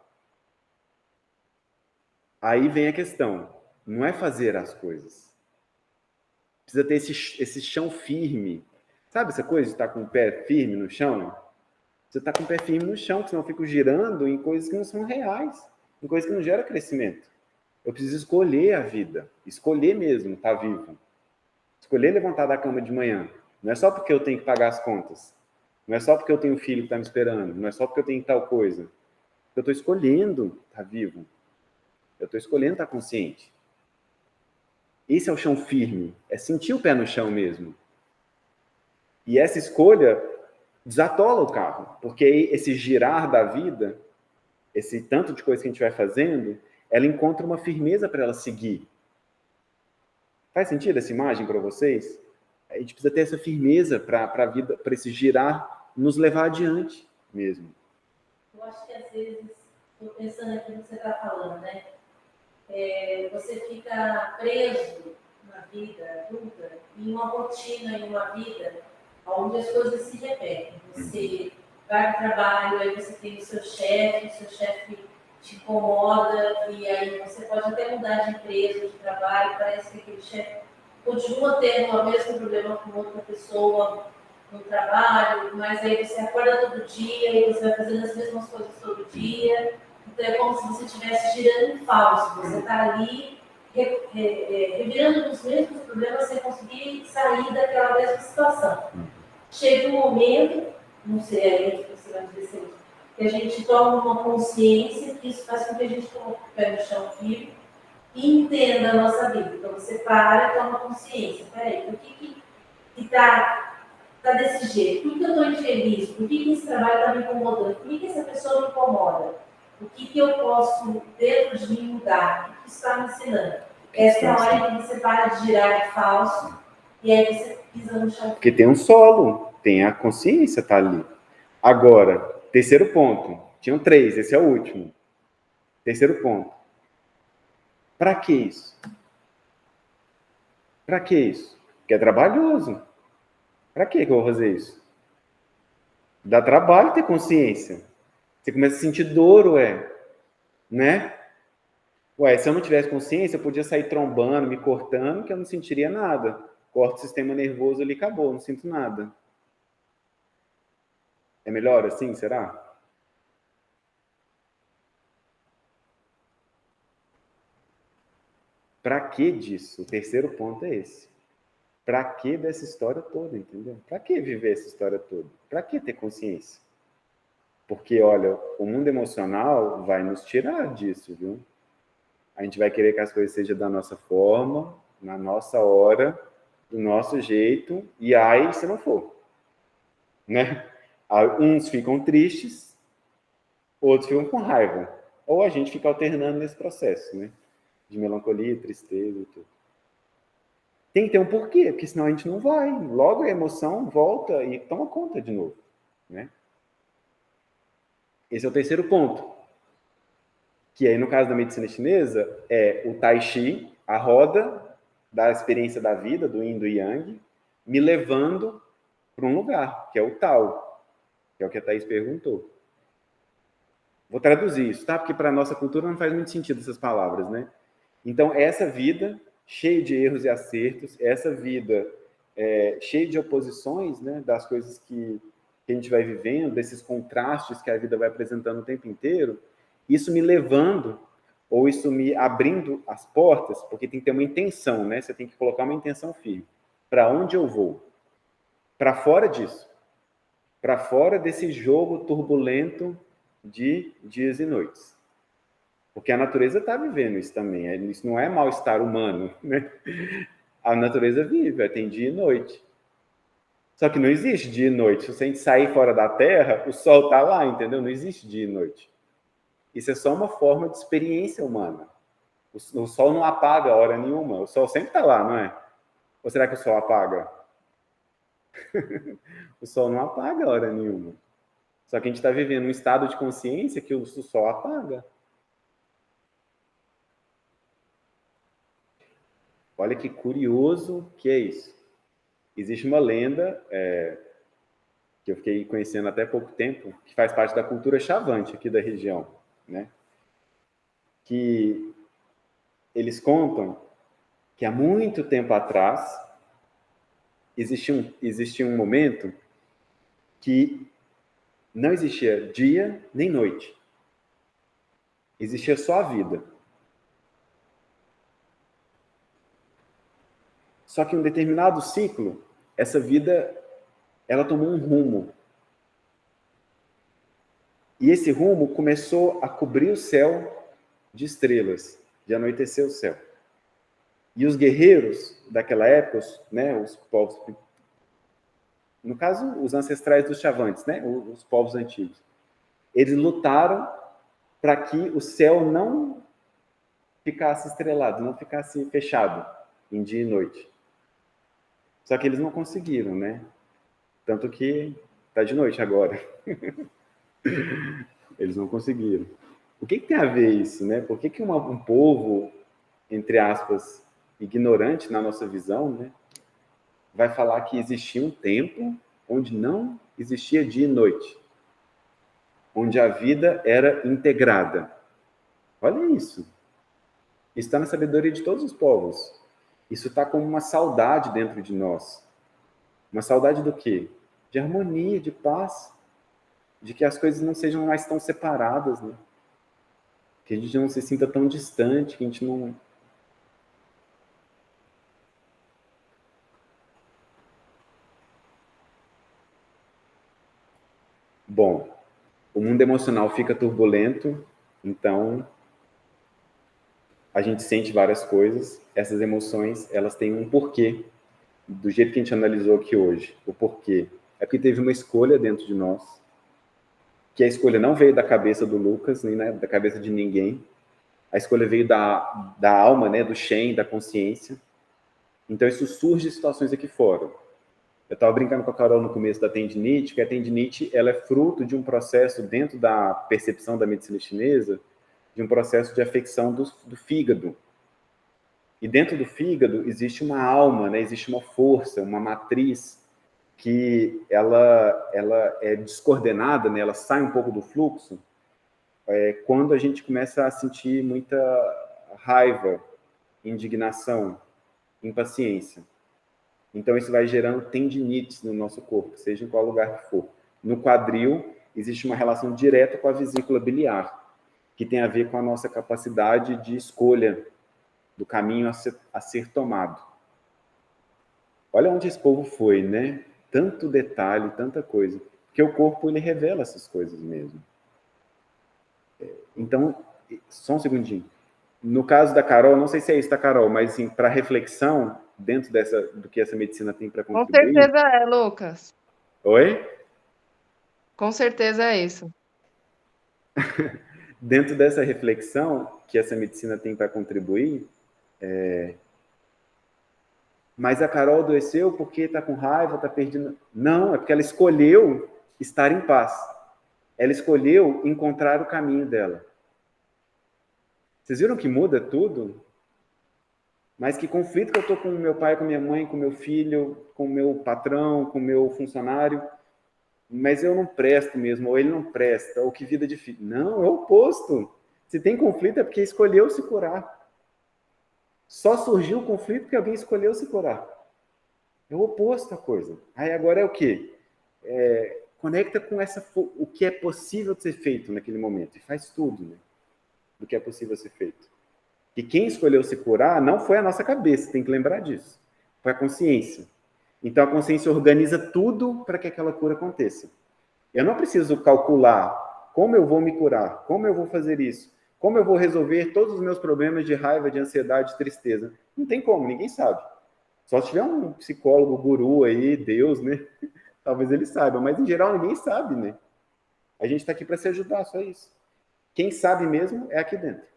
Aí vem a questão. Não é fazer as coisas. Precisa ter esse chão firme. Sabe essa coisa de estar com o pé firme no chão? Você está com o pé firme no chão, senão eu fico girando em coisas que não são reais, em coisas que não geram crescimento. Eu preciso escolher a vida, escolher mesmo estar vivo. Escolher levantar da cama de manhã. Não é só porque eu tenho que pagar as contas. Não é só porque eu tenho um filho que está me esperando. Não é só porque eu tenho tal coisa. Eu estou escolhendo estar vivo. Eu estou escolhendo estar consciente. Esse é o chão firme. É sentir o pé no chão mesmo. E essa escolha desatola o carro. Porque esse girar da vida, esse tanto de coisa que a gente vai fazendo, ela encontra uma firmeza para ela seguir. Faz sentido essa imagem para vocês? A gente precisa ter essa firmeza para a vida, para esse girar nos levar adiante mesmo. Eu acho que às vezes, estou pensando aqui no que você está falando, né? Você fica preso na vida adulta, em uma rotina, em uma vida onde as coisas se repetem. Você vai para o trabalho, aí você tem o seu chefe te incomoda, e aí você pode até mudar de empresa, de trabalho, parece que aquele chefe continua tendo o mesmo problema com outra pessoa no trabalho, mas aí você acorda todo dia e você vai fazendo as mesmas coisas todo dia. Então é como se você estivesse girando em falso. Você está ali revirando os mesmos problemas sem conseguir sair daquela mesma situação. Chega um momento, não sei, você vai dizer assim, que a gente toma uma consciência, que isso faz com que a gente coloque o pé no chão firme e entenda a nossa vida. Então você para e toma consciência. Peraí, por que está desse jeito? Por que eu estou infeliz? Por que esse trabalho está me incomodando? Por que essa pessoa me incomoda? O que eu posso, dentro de mim, mudar? O que está me ensinando? Essa é a hora em que você para de girar de falso e aí você pisa no chão. Porque tem um solo, tem a consciência, tá ali. Agora, terceiro ponto. Tinham 3, esse é o último. Terceiro ponto. Para que isso? Para que isso? Porque é trabalhoso. Para que eu vou fazer isso? Dá trabalho ter consciência. Você começa a sentir dor, né? Se eu não tivesse consciência, eu podia sair trombando, me cortando, que eu não sentiria nada. Corto o sistema nervoso ali, acabou, não sinto nada. É melhor assim, será? Para que disso? O terceiro ponto é esse. Para que dessa história toda, entendeu? Para que viver essa história toda? Para que ter consciência? Porque, olha, o mundo emocional vai nos tirar disso, viu? A gente vai querer que as coisas sejam da nossa forma, na nossa hora, do nosso jeito, e aí se não for, né? Uns ficam tristes, outros ficam com raiva. Ou a gente fica alternando nesse processo, né? De melancolia, tristeza e tudo. Tem que ter um porquê, porque senão a gente não vai. Logo a emoção volta e toma conta de novo, né? Esse é o terceiro ponto. Que aí, no caso da medicina chinesa, é o Tai Chi, a roda da experiência da vida, do Yin e do Yang, me levando para um lugar, que é o Tao, que é o que a Thaís perguntou. Vou traduzir isso, tá? Porque para a nossa cultura não faz muito sentido essas palavras, né? Então, essa vida cheia de erros e acertos, essa vida cheia de oposições, né? Das coisas que a gente vai vivendo, desses contrastes que a vida vai apresentando o tempo inteiro, isso me levando, ou isso me abrindo as portas, porque tem que ter uma intenção, né? Você tem que colocar uma intenção firme. Para onde eu vou? Para fora disso. Para fora desse jogo turbulento de dias e noites. Porque a natureza está vivendo isso também. Isso não é mal-estar humano, né? A natureza vive, tem dia e noite. Só que não existe dia e noite. Se a gente sair fora da Terra, o sol está lá, entendeu? Não existe dia e noite. Isso é só uma forma de experiência humana. O sol não apaga a hora nenhuma. O sol sempre está lá, não é? Ou será que o sol apaga? O sol não apaga a hora nenhuma. Só que a gente está vivendo um estado de consciência que o sol apaga. Olha que curioso que é isso. Existe uma lenda, que eu fiquei conhecendo até pouco tempo, que faz parte da cultura chavante aqui da região, né? Que eles contam que há muito tempo atrás existia um momento que não existia dia nem noite. Existia só a vida. Só que em um determinado ciclo, essa vida, ela tomou um rumo. E esse rumo começou a cobrir o céu de estrelas, de anoitecer o céu. E os guerreiros daquela época, né, os povos, no caso, os ancestrais dos chavantes, né, os povos antigos, eles lutaram para que o céu não ficasse estrelado, não ficasse fechado em dia e noite. Só que eles não conseguiram, né? Tanto que está de noite agora. Eles não conseguiram. O que tem a ver isso, né? Por que um povo, entre aspas, ignorante na nossa visão, né, vai falar que existia um tempo onde não existia dia e noite, onde a vida era integrada? Olha isso. Isso está na sabedoria de todos os povos. Isso está como uma saudade dentro de nós. Uma saudade do quê? De harmonia, de paz, de que as coisas não sejam mais tão separadas, né? Que a gente não se sinta tão distante, que a gente não... Bom, o mundo emocional fica turbulento, então a gente sente várias coisas. Essas emoções, elas têm um porquê, do jeito que a gente analisou aqui hoje. O porquê é porque teve uma escolha dentro de nós, que a escolha não veio da cabeça do Lucas, nem da cabeça de ninguém. A escolha veio da alma, né, do Shen, da consciência. Então isso surge de situações aqui fora. Eu estava brincando com a Carol no começo da tendinite, que a tendinite ela é fruto de um processo dentro da percepção da medicina chinesa, de um processo de afecção do fígado. E dentro do fígado existe uma alma, né? Existe uma força, uma matriz que ela é descoordenada, né? Ela sai um pouco do fluxo quando a gente começa a sentir muita raiva, indignação, impaciência. Então isso vai gerando tendinites no nosso corpo, seja em qual lugar que for. No quadril existe uma relação direta com a vesícula biliar, que tem a ver com a nossa capacidade de escolha do caminho a ser tomado. Olha onde esse povo foi, né? Tanto detalhe, tanta coisa. Porque o corpo, ele revela essas coisas mesmo. Então, só um segundinho. No caso da Carol, não sei se é isso, tá, Carol? Mas, assim, para reflexão, dentro do que essa medicina tem para Com contribuir... certeza é, Lucas. Oi? Com certeza é isso. Dentro dessa reflexão que essa medicina tem para contribuir, mas a Carol adoeceu porque está com raiva, está perdendo... Não, é porque ela escolheu estar em paz. Ela escolheu encontrar o caminho dela. Vocês viram que muda tudo? Mas que conflito que eu estou com meu pai, com minha mãe, com meu filho, com meu patrão, com meu funcionário, mas eu não presto mesmo, ou ele não presta, ou que vida difícil. Não, é o oposto. Se tem conflito é porque escolheu se curar. Só surgiu o conflito porque alguém escolheu se curar. É o oposto a coisa. Aí agora é o quê? Conecta com o que é possível de ser feito naquele momento. E faz tudo, né? Do que é possível ser feito. E quem escolheu se curar não foi a nossa cabeça, tem que lembrar disso. Foi a consciência. Então a consciência organiza tudo para que aquela cura aconteça. Eu não preciso calcular como eu vou me curar, como eu vou fazer isso, como eu vou resolver todos os meus problemas de raiva, de ansiedade, de tristeza. Não tem como, ninguém sabe. Só se tiver um psicólogo guru aí, Deus, né? Talvez ele saiba, mas em geral ninguém sabe, né? A gente está aqui para se ajudar, só isso. Quem sabe mesmo é aqui dentro.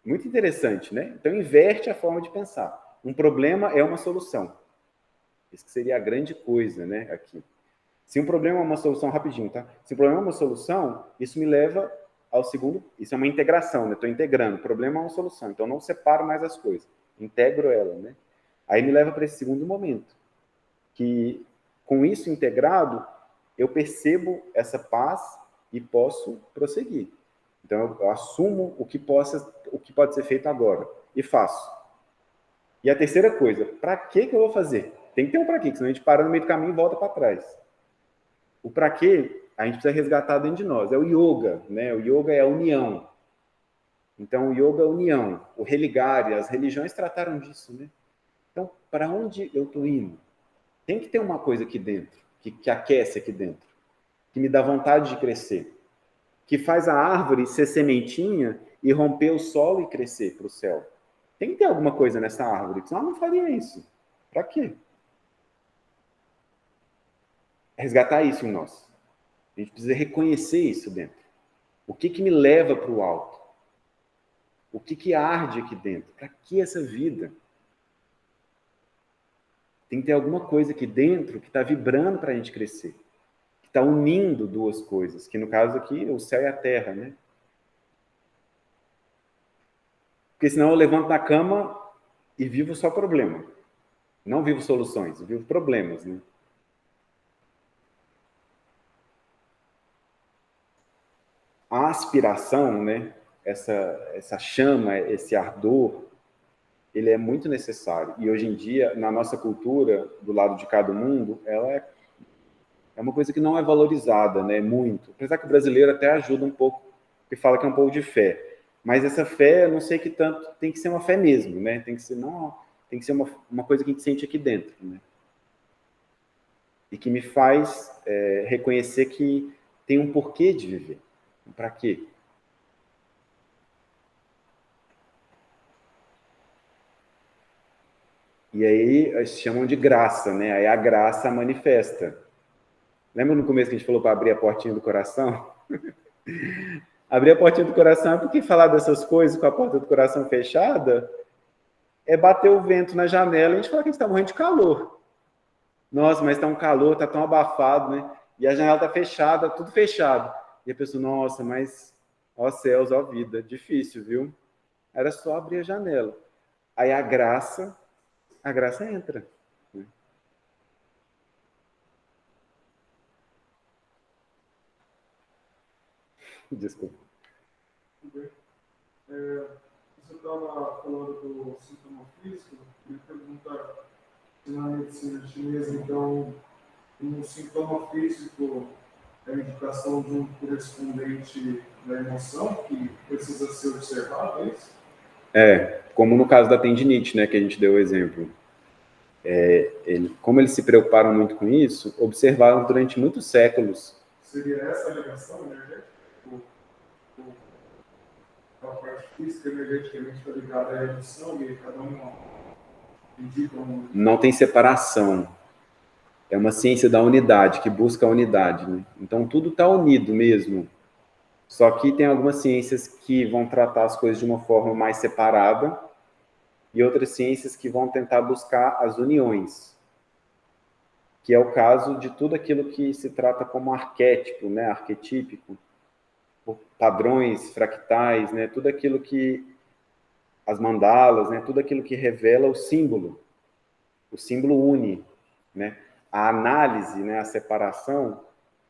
Muito interessante, né? Então inverte a forma de pensar. Um problema é uma solução. Isso que seria a grande coisa, né, aqui. Se um problema é uma solução, rapidinho, tá? Se o problema é uma solução, isso me leva ao segundo, isso é uma integração, né? Estou integrando, o problema é uma solução, então eu não separo mais as coisas, integro ela, né? Aí me leva para esse segundo momento, que com isso integrado, eu percebo essa paz e posso prosseguir. Então eu assumo o que pode ser feito agora e faço. E a terceira coisa, para que eu vou fazer? Tem que ter um para quê, senão a gente para no meio do caminho e volta para trás. O para quê, a gente precisa resgatar dentro de nós. É o yoga, né? O yoga é a união. Então, o yoga é a união. O religar, as religiões trataram disso, né? Então, para onde eu estou indo? Tem que ter uma coisa aqui dentro, que aquece aqui dentro, que me dá vontade de crescer, que faz a árvore ser sementinha e romper o solo e crescer para o céu. Tem que ter alguma coisa nessa árvore, senão ela não faria isso. Para quê? Resgatar isso em nós. A gente precisa reconhecer isso dentro. O que me leva para o alto? O que arde aqui dentro? Para que essa vida? Tem que ter alguma coisa aqui dentro que está vibrando para a gente crescer. Que está unindo duas coisas. Que no caso aqui, o céu e a terra, né? Porque senão eu levanto da cama e vivo só problema. Não vivo soluções, vivo problemas, né? A aspiração, né? Essa chama, esse ardor, ele é muito necessário. E hoje em dia, na nossa cultura, do lado de cada mundo, ela é uma coisa que não é valorizada, né? Muito. Apesar que o brasileiro até ajuda um pouco, porque fala que é um pouco de fé. Mas essa fé, não sei que tanto, tem que ser uma fé mesmo, né? Tem que ser uma coisa que a gente sente aqui dentro, né? E que me faz reconhecer que tem um porquê de viver. Para quê? E aí eles chamam de graça, né? Aí a graça manifesta. Lembra no começo que a gente falou para abrir a portinha do coração? Abrir a portinha do coração é porque falar dessas coisas com a porta do coração fechada é bater o vento na janela e a gente fala que a gente está morrendo de calor. Nossa, mas está um calor, está tão abafado, né? E a janela está fechada, tudo fechado. E a pessoa, nossa, mas ó céus, ó vida, difícil, viu? Era só abrir a janela. Aí a graça entra. Desculpa. Tudo bem. Você estava falando do sintoma físico, e pergunta se na medicina chinesa, então, um sintoma físico é a indicação de um correspondente da emoção que precisa ser observado, é isso? Como no caso da tendinite, né, que a gente deu o exemplo. Como eles se preocuparam muito com isso, observaram durante muitos séculos. Seria essa a ligação energética? A parte física energeticamente está ligada à emoção e cada um indica um... Não tem separação. É uma ciência da unidade, que busca a unidade, né? Então tudo está unido mesmo. Só que tem algumas ciências que vão tratar as coisas de uma forma mais separada e outras ciências que vão tentar buscar as uniões, que é o caso de tudo aquilo que se trata como arquétipo, né? Arquetípico, padrões, fractais, né? Tudo aquilo que as mandalas, né? Tudo aquilo que revela o símbolo une, né? A análise, né? A separação,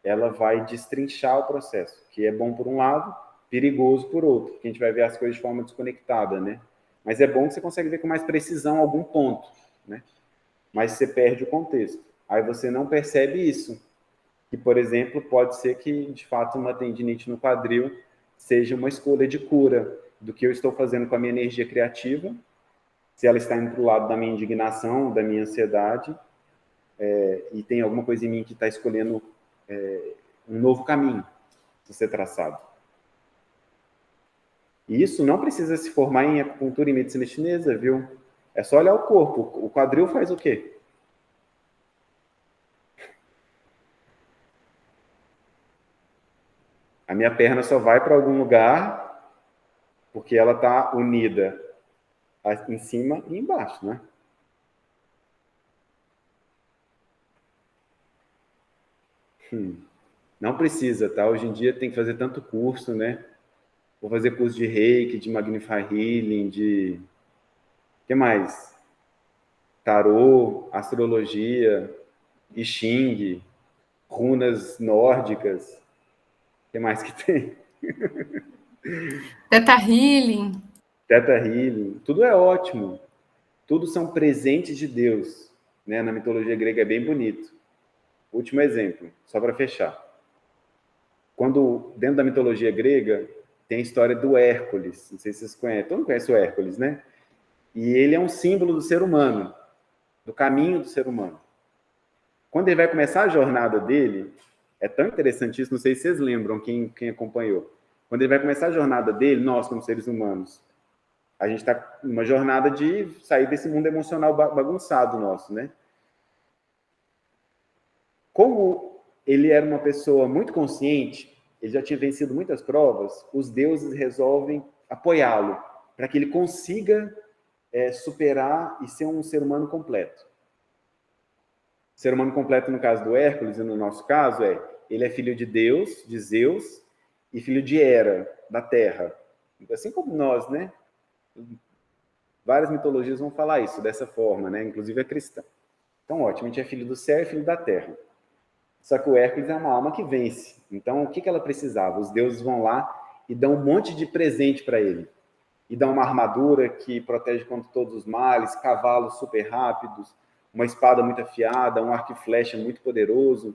ela vai destrinchar o processo, que é bom por um lado, perigoso por outro, porque a gente vai ver as coisas de forma desconectada, né? Mas é bom que você consegue ver com mais precisão algum ponto, né? Mas você perde o contexto. Aí você não percebe isso. Que, por exemplo, pode ser que, de fato, uma tendinite no quadril seja uma escolha de cura do que eu estou fazendo com a minha energia criativa, se ela está indo para o lado da minha indignação, da minha ansiedade, e tem alguma coisa em mim que está escolhendo um novo caminho a ser traçado. E isso não precisa se formar em acupuntura e medicina chinesa, viu? É só olhar o corpo. O quadril faz o quê? A minha perna só vai para algum lugar porque ela está unida em cima e embaixo, né? Não precisa, tá? Hoje em dia tem que fazer tanto curso, né? Vou fazer curso de Reiki, de Magnify Healing, de... O que mais? Tarô, astrologia, I Ching, runas nórdicas. O que mais que tem? Teta Healing. Theta Healing. Tudo é ótimo. Tudo são presentes de Deus, né? Na mitologia grega é bem bonito. Último exemplo, só para fechar. Quando, dentro da mitologia grega, tem a história do Hércules. Não sei se vocês conhecem. Todo mundo conhece o Hércules, né? E ele é um símbolo do ser humano, do caminho do ser humano. Quando ele vai começar a jornada dele, é tão interessante isso, não sei se vocês lembram, quem acompanhou. Quando ele vai começar a jornada dele, nós, como seres humanos, a gente está numa jornada de sair desse mundo emocional bagunçado nosso, né? Como ele era uma pessoa muito consciente, ele já tinha vencido muitas provas, os deuses resolvem apoiá-lo, para que ele consiga superar e ser um ser humano completo. Ser humano completo, no caso do Hércules, e no nosso caso, ele é filho de Deus, de Zeus, e filho de Hera, da Terra. Assim como nós, né? Várias mitologias vão falar isso, dessa forma, né? Inclusive a cristã. Então, ótimo, a gente é filho do céu e filho da Terra. Só que o Hércules é uma alma que vence. Então, o que ela precisava? Os deuses vão lá e dão um monte de presente para ele. E dão uma armadura que protege contra todos os males, cavalos super rápidos, uma espada muito afiada, um arco e flecha muito poderoso.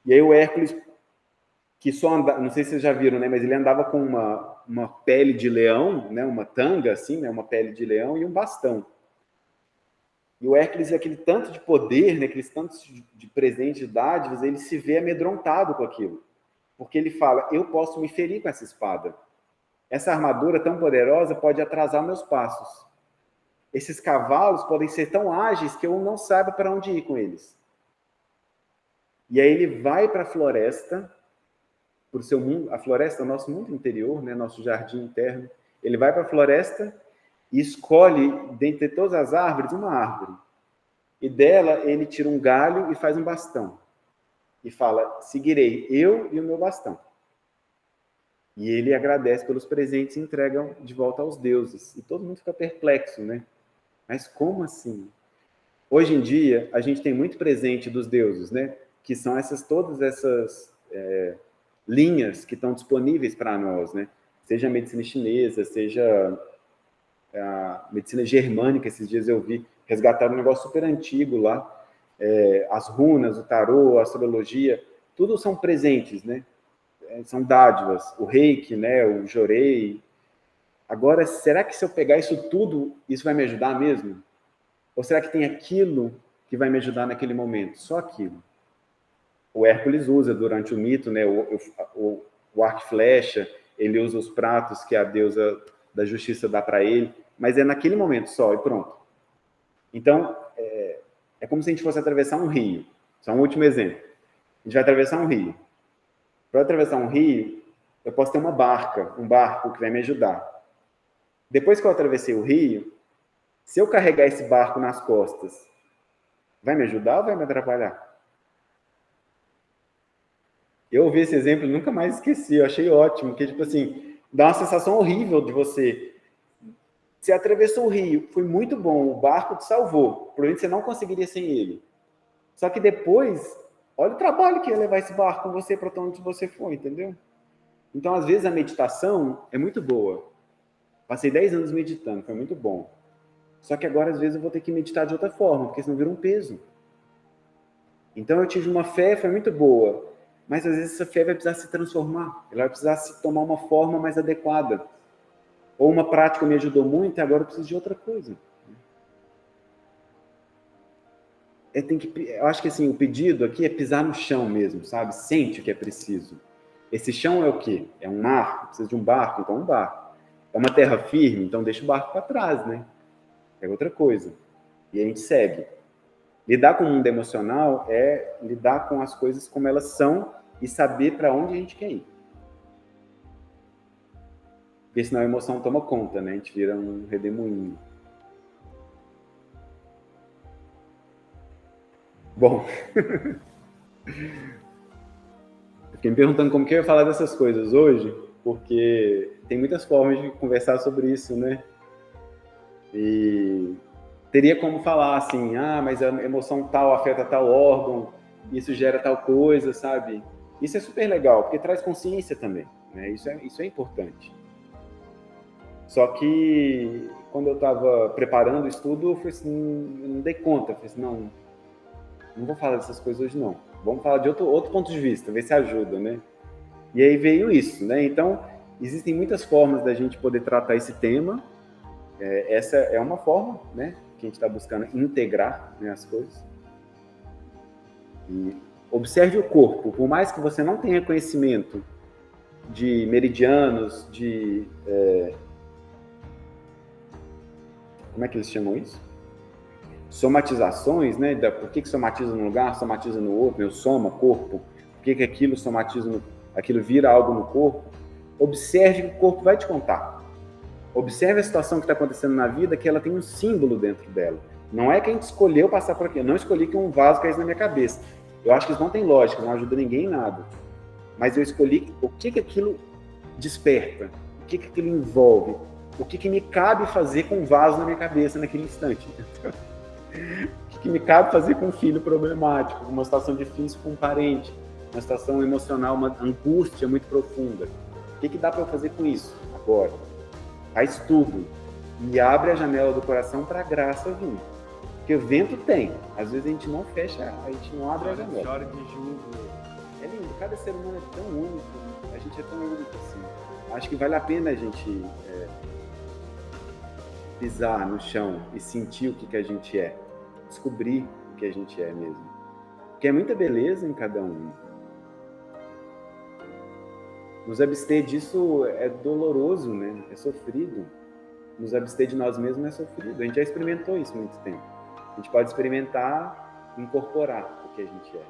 E aí o Hércules, que só andava, não sei se vocês já viram, né, mas ele andava com uma pele de leão, né, uma tanga assim, né, uma pele de leão e um bastão. E o Hércules, aquele tanto de poder, né, aqueles tantos de presentes, de dádivas, ele se vê amedrontado com aquilo. Porque ele fala, eu posso me ferir com essa espada. Essa armadura tão poderosa pode atrasar meus passos. Esses cavalos podem ser tão ágeis que eu não saiba para onde ir com eles. E aí ele vai para a floresta, para o seu mundo, a floresta é o nosso mundo interior, né, nosso jardim interno. Ele vai para a floresta e escolhe, dentre todas as árvores, uma árvore. E dela ele tira um galho e faz um bastão. E fala, seguirei eu e o meu bastão. E ele agradece pelos presentes e entrega de volta aos deuses. E todo mundo fica perplexo, né? Mas como assim? Hoje em dia, a gente tem muito presente dos deuses, né? Que são todas essas linhas que estão disponíveis para nós, né? Seja a medicina chinesa, seja a medicina germânica. Esses dias eu vi, resgataram um negócio super antigo lá. As runas, o tarô, a astrologia, tudo são presentes, né? São dádivas. O reiki, né? O jorei. Agora, será que se eu pegar isso tudo, isso vai me ajudar mesmo? Ou será que tem aquilo que vai me ajudar naquele momento? Só aquilo. O Hércules usa durante o mito, né, o arco e flecha, ele usa os pratos que a deusa da justiça dá para ele, mas é naquele momento só e pronto. Então, é como se a gente fosse atravessar um rio. Só um último exemplo. A gente vai atravessar um rio. Para atravessar um rio, eu posso ter uma barca, um barco que vai me ajudar. Depois que eu atravessei o rio, se eu carregar esse barco nas costas, vai me ajudar ou vai me atrapalhar? Eu ouvi esse exemplo e nunca mais esqueci, eu achei ótimo, porque, tipo assim, dá uma sensação horrível de você. Você atravessou o rio, foi muito bom, o barco te salvou, provavelmente você não conseguiria sem ele. Só que depois, olha o trabalho que ia levar esse barco com você para onde você foi, entendeu? Então, às vezes, a meditação é muito boa. Passei 10 anos meditando, foi muito bom. Só que agora, às vezes, eu vou ter que meditar de outra forma, porque senão vira um peso. Então, eu tive uma fé, foi muito boa. Mas, às vezes, essa fé vai precisar se transformar. Ela vai precisar se tomar uma forma mais adequada. Ou uma prática me ajudou muito e agora eu preciso de outra coisa. Eu acho que assim, o pedido aqui é pisar no chão mesmo, sabe? Sente o que é preciso. Esse chão é o quê? É um mar? Precisa de um barco? Então, um barco. É uma terra firme? Então, deixa o barco para trás, né? É outra coisa. E a gente segue. Lidar com o mundo emocional é lidar com as coisas como elas são e saber para onde a gente quer ir. Porque senão a emoção toma conta, né? A gente vira um redemoinho. Bom, fiquei me perguntando como que eu ia falar dessas coisas hoje, porque tem muitas formas de conversar sobre isso, né? E teria como falar assim, mas a emoção tal afeta tal órgão, isso gera tal coisa, sabe? Isso é super legal, porque traz consciência também, né? Isso é importante. Só que, quando eu estava preparando o estudo, eu falei assim, eu não dei conta. Eu falei assim, não vou falar dessas coisas hoje, não. Vamos falar de outro ponto de vista, ver se ajuda, né? E aí veio isso, né? Então, existem muitas formas da gente poder tratar esse tema. Essa é uma forma, né? Que a gente está buscando integrar, né, as coisas. E observe o corpo. Por mais que você não tenha conhecimento de meridianos, de... como é que eles chamam isso? Somatizações, né? Por que somatiza num lugar, somatiza no outro, né? O soma, corpo. Por que aquilo somatiza, aquilo vira algo no corpo? Observe que o corpo vai te contar. Observe a situação que está acontecendo na vida, que ela tem um símbolo dentro dela. Não é que a gente escolheu passar por aqui. Eu não escolhi que um vaso caísse na minha cabeça. Eu acho que isso não tem lógica, não ajuda ninguém em nada. Mas eu escolhi o que aquilo desperta, o que aquilo envolve, o que me cabe fazer com um vaso na minha cabeça naquele instante. O que me cabe fazer com um filho problemático, uma situação difícil com um parente, uma situação emocional, uma angústia muito profunda. O que dá para eu fazer com isso agora? Faz tudo e abre a janela do coração para a graça vir. Porque o vento tem. Às vezes a gente não fecha, a gente não abre a janela. Chora de chuva. É lindo. Cada ser humano é tão único. A gente é tão único assim. Acho que vale a pena a gente pisar no chão e sentir o que a gente é. Descobrir o que a gente é mesmo. Porque é muita beleza em cada um. Nos abster disso é doloroso, né? É sofrido. Nos abster de nós mesmos é sofrido. A gente já experimentou isso há muito tempo. A gente pode experimentar, incorporar o que a gente é.